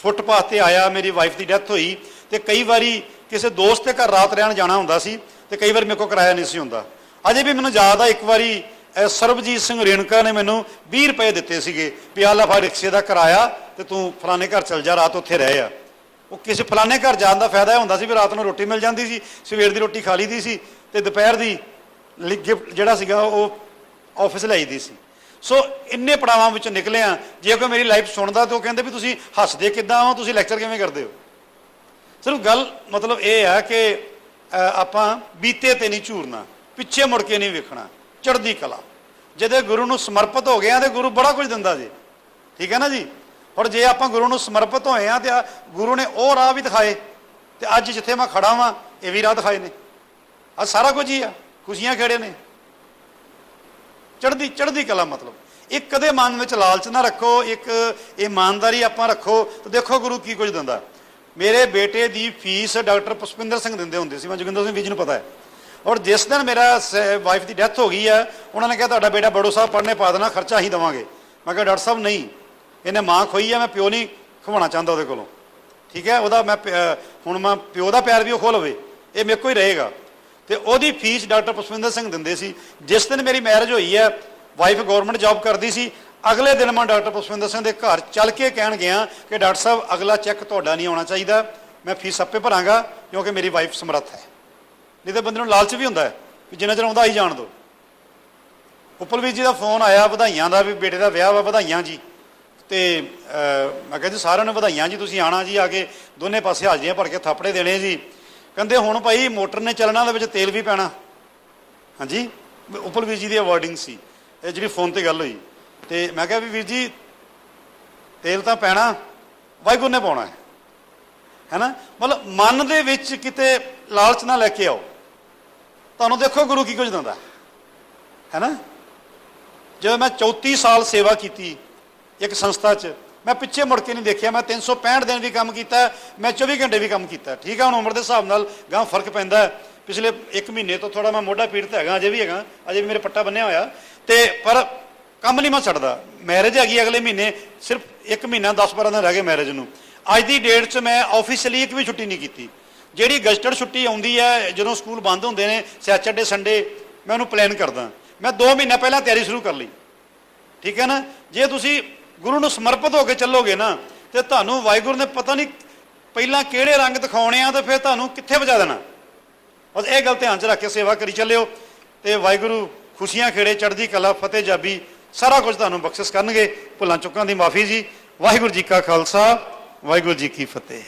[SPEAKER 2] ਫੁੱਟਪਾਥ ਤੇ ਆਇਆ, ਮੇਰੀ ਵਾਈਫ ਦੀ ਡੈਥ ਹੋਈ ਤੇ ਕਈ ਵਾਰੀ ਕਿਸੇ ਦੋਸਤ ਦੇ ਘਰ ਰਾਤ ਰਹਿਣ ਜਾਣਾ ਹੁੰਦਾ ਸੀ ਤੇ ਕਈ ਵਾਰ ਮੇਰੇ ਕੋਲ ਕਿਰਾਇਆ ਨਹੀਂ ਸੀ ਹੁੰਦਾ। ਅਜੇ ਵੀ ਮੈਨੂੰ ਯਾਦ ਆ, ਇੱਕ ਵਾਰੀ ਸਰਬਜੀਤ ਸਿੰਘ ਰੇਣੂਕਾ ਨੇ ਮੈਨੂੰ 20 ਰੁਪਏ ਦਿੱਤੇ ਸੀਗੇ ਵੀ ਆਹ ਲੈ ਫੜ ਰਿਕਸ਼ੇ ਦਾ ਕਿਰਾਇਆ ਤੇ ਤੂੰ ਫਲਾਣੇ ਘਰ ਚਲ ਜਾ, ਰਾਤ ਉੱਥੇ ਰਹਿ ਆ। ਉਹ ਕਿਸੇ ਫਲਾਣੇ ਘਰ ਜਾਣ ਦਾ ਫਾਇਦਾ ਇਹ ਹੁੰਦਾ ਸੀ ਵੀ ਰਾਤ ਨੂੰ ਰੋਟੀ ਮਿਲ ਜਾਂਦੀ ਸੀ, ਸਵੇਰ ਦੀ ਰੋਟੀ ਖਾ ਲਈਦੀ ਸੀ ਤੇ ਦੁਪਹਿਰ ਦੀ ਗਿਫਟ ਜਿਹੜਾ ਸੀਗਾ ਉਹ ਆਫਿਸ ਲਿਆਈਦੀ ਸੀ। ਸੋ ਇੰਨੇ ਪੜਾਵਾਂ ਵਿੱਚੋਂ ਨਿਕਲੇ ਆ। ਜੇ ਕੋਈ ਮੇਰੀ ਲਾਈਫ ਸੁਣਦਾ ਤਾਂ ਉਹ ਕਹਿੰਦੇ ਵੀ ਤੁਸੀਂ ਹੱਸਦੇ ਕਿੱਦਾਂ ਹੋ, ਤੁਸੀਂ ਲੈਕਚਰ ਕਿਵੇਂ ਕਰਦੇ ਹੋ। ਸਿਰਫ ਗੱਲ ਮਤਲਬ ਇਹ ਹੈ ਕਿ ਆਪਾਂ ਬੀਤੇ ਤੇ ਨਹੀਂ ਝੂਰਨਾ, ਪਿੱਛੇ ਮੁੜ ਕੇ ਨਹੀਂ ਵੇਖਣਾ, ਚੜ੍ਹਦੀ ਕਲਾ। ਜਦੋਂ ਗੁਰੂ ਨੂੰ ਸਮਰਪਿਤ ਹੋ ਗਏ ਆ ਤੇ ਗੁਰੂ ਬੜਾ ਕੁਝ ਦਿੰਦਾ ਜੀ, ਠੀਕ ਹੈ ਨਾ ਜੀ। ਔਰ ਜੇ ਆਪਾਂ ਗੁਰੂ ਨੂੰ ਸਮਰਪਿਤ ਹੋਏ ਆ ਤੇ ਗੁਰੂ ਨੇ ਉਹ ਰਾਹ ਵੀ ਦਿਖਾਏ, ਤੇ ਅੱਜ ਜਿੱਥੇ ਮੈਂ ਖੜਾ ਵਾਂ ਇਹ ਵੀ ਰਾਹ ਦਿਖਾਏ ਨੇ। ਅੱਜ ਸਾਰਾ ਕੁਝ ਹੀ ਆ, ਖੁਸ਼ੀਆਂ ਖੇੜੇ ਨੇ, ਚੜ੍ਹਦੀ ਕਲਾ। ਮਤਲਬ ਇੱਕ ਕਦੇ ਮਨ ਵਿੱਚ ਲਾਲਚ ਨਾ ਰੱਖੋ, ਇੱਕ ਇਮਾਨਦਾਰੀ ਆਪਾਂ ਰੱਖੋ ਤੇ ਦੇਖੋ ਗੁਰੂ ਕੀ ਕੁਝ ਦਿੰਦਾ। ਮੇਰੇ ਬੇਟੇ ਦੀ ਫੀਸ ਡਾਕਟਰ ਪੁਸ਼ਪਿੰਦਰ ਸਿੰਘ ਦਿੰਦੇ ਹੁੰਦੇ ਸੀ, ਮੈਂ ਜੋਗਿੰਦਰ ਸਿੰਘ ਵੀਰ ਜੀ ਨੂੰ ਪਤਾ ਹੈ। ਔਰ ਜਿਸ ਦਿਨ ਮੇਰਾ ਵਾਈਫ ਦੀ ਡੈਥ ਹੋ ਗਈ ਹੈ, ਉਹਨਾਂ ਨੇ ਕਿਹਾ ਤੁਹਾਡਾ ਬੇਟਾ ਬੜੋ ਸਾਹਿਬ ਪੜ੍ਹਨੇ ਪਾ ਦੇਣਾ, ਖਰਚਾ ਅਸੀਂ ਦੇਵਾਂਗੇ। ਮੈਂ ਕਿਹਾ ਡਾਕਟਰ ਸਾਹਿਬ ਨਹੀਂ, ਇਹਨੇ ਮਾਂ ਖੋਈ ਹੈ, ਮੈਂ ਪਿਓ ਨਹੀਂ ਖਵਾਉਣਾ ਚਾਹੁੰਦਾ ਉਹਦੇ ਕੋਲੋਂ, ਠੀਕ ਹੈ। ਉਹਦਾ ਮੈਂ ਹੁਣ ਮੈਂ ਪਿਓ ਦਾ ਪਿਆਰ ਵੀ ਉਹ ਖੋ ਲਵੇ, ਇਹ ਮੇਰੇ ਕੋਲ ਹੀ ਰਹੇਗਾ। ਤੇ ਉਹਦੀ ਫੀਸ ਡਾਕਟਰ ਪੁਸ਼ਪਿੰਦਰ ਸਿੰਘ ਦਿੰਦੇ ਸੀ। ਜਿਸ ਦਿਨ ਮੇਰੀ ਮੈਰਿਜ ਹੋਈ ਹੈ, ਵਾਈਫ ਗਵਰਨਮੈਂਟ ਜੌਬ ਕਰਦੀ ਸੀ, ਅਗਲੇ ਦਿਨ ਮੈਂ ਡਾਕਟਰ ਪੁਸ਼ਪਿੰਦਰ ਸਿੰਘ ਦੇ ਘਰ ਚੱਲ ਕੇ ਕਹਿਣ ਗਿਆ ਕਿ ਡਾਕਟਰ ਸਾਹਿਬ ਅਗਲਾ ਚੈੱਕ ਤੁਹਾਡਾ ਨਹੀਂ ਆਉਣਾ ਚਾਹੀਦਾ, ਮੈਂ ਫੀਸ ਆਪੇ ਭਰਾਂਗਾ ਕਿਉਂਕਿ ਮੇਰੀ ਵਾਈਫ ਸਮਰੱਥ ਹੈ। ਨਹੀਂ ਤਾਂ ਬੰਦੇ ਨੂੰ ਲਾਲਚ ਵੀ ਹੁੰਦਾ ਹੈ ਵੀ ਜਿੰਨਾ ਚਿਰ ਆਉਂਦਾ ਆਈ ਜਾਣ ਦਿਓ। ਉੱਪਲ ਵੀਰ ਜੀ ਦਾ ਫੋਨ ਆਇਆ ਵਧਾਈਆਂ ਦਾ, ਵੀ ਬੇਟੇ ਦਾ ਵਿਆਹ ਵਾ, ਵਧਾਈਆਂ ਜੀ। ਤੇ ਮੈਂ ਕਿਹਾ ਜੀ ਸਾਰਿਆਂ ਨੂੰ ਵਧਾਈਆਂ ਜੀ, ਤੁਸੀਂ ਆਣਾ ਜੀ, ਆ ਕੇ ਦੋਨੇ ਪਾਸੇ ਹਾਜ਼ਰੀਆਂ ਭਰ ਕੇ ਥਾਪੜੇ ਦੇਣੇ ਜੀ। ਕਹਿੰਦੇ ਹੁਣ ਭਾਈ ਮੋਟਰ ਨੇ ਚੱਲਣਾ, ਉਹਦੇ ਵਿੱਚ ਤੇਲ ਵੀ ਪੈਣਾ। ਹਾਂਜੀ, ਉੱਪਲ ਵੀਰ ਜੀ ਦੀ ਅਵਾਰਡਿੰਗ ਸੀ ਇਹ ਜਿਹੜੀ ਫੋਨ ਤੇ ਗੱਲ ਹੋਈ। ਤੇ ਮੈਂ ਕਿਹਾ ਵੀ ਵੀਰ ਜੀ ਤੇਲ ਤਾਂ ਪੈਣਾ, ਵਾਹਿਗੁਰੂ ਨੇ ਪਾਉਣਾ ਹੈ ਨਾ। ਮਤਲਬ ਮਨ ਦੇ ਵਿੱਚ ਕਿਤੇ ਲਾਲਚ ਨਾ ਲੈ ਕੇ ਆਓ, ਤੁਹਾਨੂੰ ਦੇਖੋ ਗੁਰੂ ਕੀ ਕੁਝ ਦਿੰਦਾ ਹੈ ਨਾ। ਜਦੋਂ ਮੈਂ 34 ਸਾਲ ਸੇਵਾ ਕੀਤੀ ਇੱਕ ਸੰਸਥਾ 'ਚ, ਮੈਂ ਪਿੱਛੇ ਮੁੜ ਕੇ ਨਹੀਂ ਦੇਖਿਆ। ਮੈਂ 365 ਦਿਨ ਵੀ ਕੰਮ ਕੀਤਾ, ਮੈਂ 24 ਘੰਟੇ ਵੀ ਕੰਮ ਕੀਤਾ, ਠੀਕ ਹੈ। ਹੁਣ ਉਮਰ ਦੇ ਹਿਸਾਬ ਨਾਲ ਗਾਂ ਫਰਕ ਪੈਂਦਾ। ਪਿਛਲੇ 1 ਮਹੀਨੇ ਤੋਂ ਥੋੜਾ ਮੈਂ ਮੋਢਾ ਪੀੜਤ ਹੈਗਾ, ਅਜੇ ਵੀ ਹੈਗਾ, ਅਜੇ ਵੀ ਮੇਰੇ ਪੱਟਾ ਬੰਨਿਆ ਹੋਇਆ, ਤੇ ਪਰ ਕੰਮ ਨਹੀਂ ਮੈਂ ਛੱਡਦਾ। ਮੈਰਿਜ ਹੈਗੀ ਅਗਲੇ ਮਹੀਨੇ, ਸਿਰਫ 1 ਮਹੀਨਾ 10-12 ਦਿਨ ਰਹਿ ਗਏ ਮੈਰਿਜ ਨੂੰ। ਅੱਜ ਦੀ ਡੇਟ 'ਚ ਮੈਂ ਆਫੀਸ਼ੀਅਲੀ ਇੱਕ ਵੀ ਛੁੱਟੀ ਨਹੀਂ ਕੀਤੀ। ਜਿਹੜੀ ਗਜ਼ਟਡ ਛੁੱਟੀ ਆਉਂਦੀ ਹੈ ਜਦੋਂ ਸਕੂਲ ਬੰਦ ਹੁੰਦੇ ਨੇ, ਸੈਚਰਡੇ ਸੰਡੇ, ਮੈਂ ਉਹਨੂੰ ਪਲਾਨ ਕਰਦਾ। ਮੈਂ 2 ਮਹੀਨਾ ਪਹਿਲਾਂ ਤਿਆਰੀ ਸ਼ੁਰੂ ਕਰ ਲਈ, ਠੀਕ ਹੈ ਨਾ। ਜੇ ਤੁਸੀਂ ਗੁਰੂ ਨੂੰ ਸਮਰਪਿਤ ਹੋ ਕੇ ਚੱਲੋਗੇ ਨਾ, ਤੇ ਤੁਹਾਨੂੰ ਵਾਹਿਗੁਰੂ ਨੇ ਪਤਾ ਨਹੀਂ ਪਹਿਲਾਂ ਕਿਹੜੇ ਰੰਗ ਦਿਖਾਉਣੇ ਆ, ਤੇ ਫਿਰ ਤੁਹਾਨੂੰ ਕਿੱਥੇ ਪਹੁੰਚਾ ਦੇਣਾ। ਬਸ ਇਹ ਗੱਲ ਧਿਆਨ 'ਚ ਰੱਖ ਕੇ ਸੇਵਾ ਕਰੀ ਚੱਲਿਓ, ਤੇ ਵਾਹਿਗੁਰੂ ਖੁਸ਼ੀਆਂ ਖੇੜੇ, ਚੜ੍ਹਦੀ ਕਲਾ, ਫਤਿਹ ਜਾਬੀ, ਸਾਰਾ ਕੁਝ ਤੁਹਾਨੂੰ ਬਖਸ਼ਿਸ਼ ਕਰਨਗੇ। ਭੁੱਲਾਂ ਚੁੱਕਾਂ ਦੀ ਮਾਫੀ ਜੀ। ਵਾਹਿਗੁਰੂ ਜੀ ਕਾ ਖਾਲਸਾ, ਵਾਹਿਗੁਰੂ ਜੀ ਕੀ ਫਤਿਹ।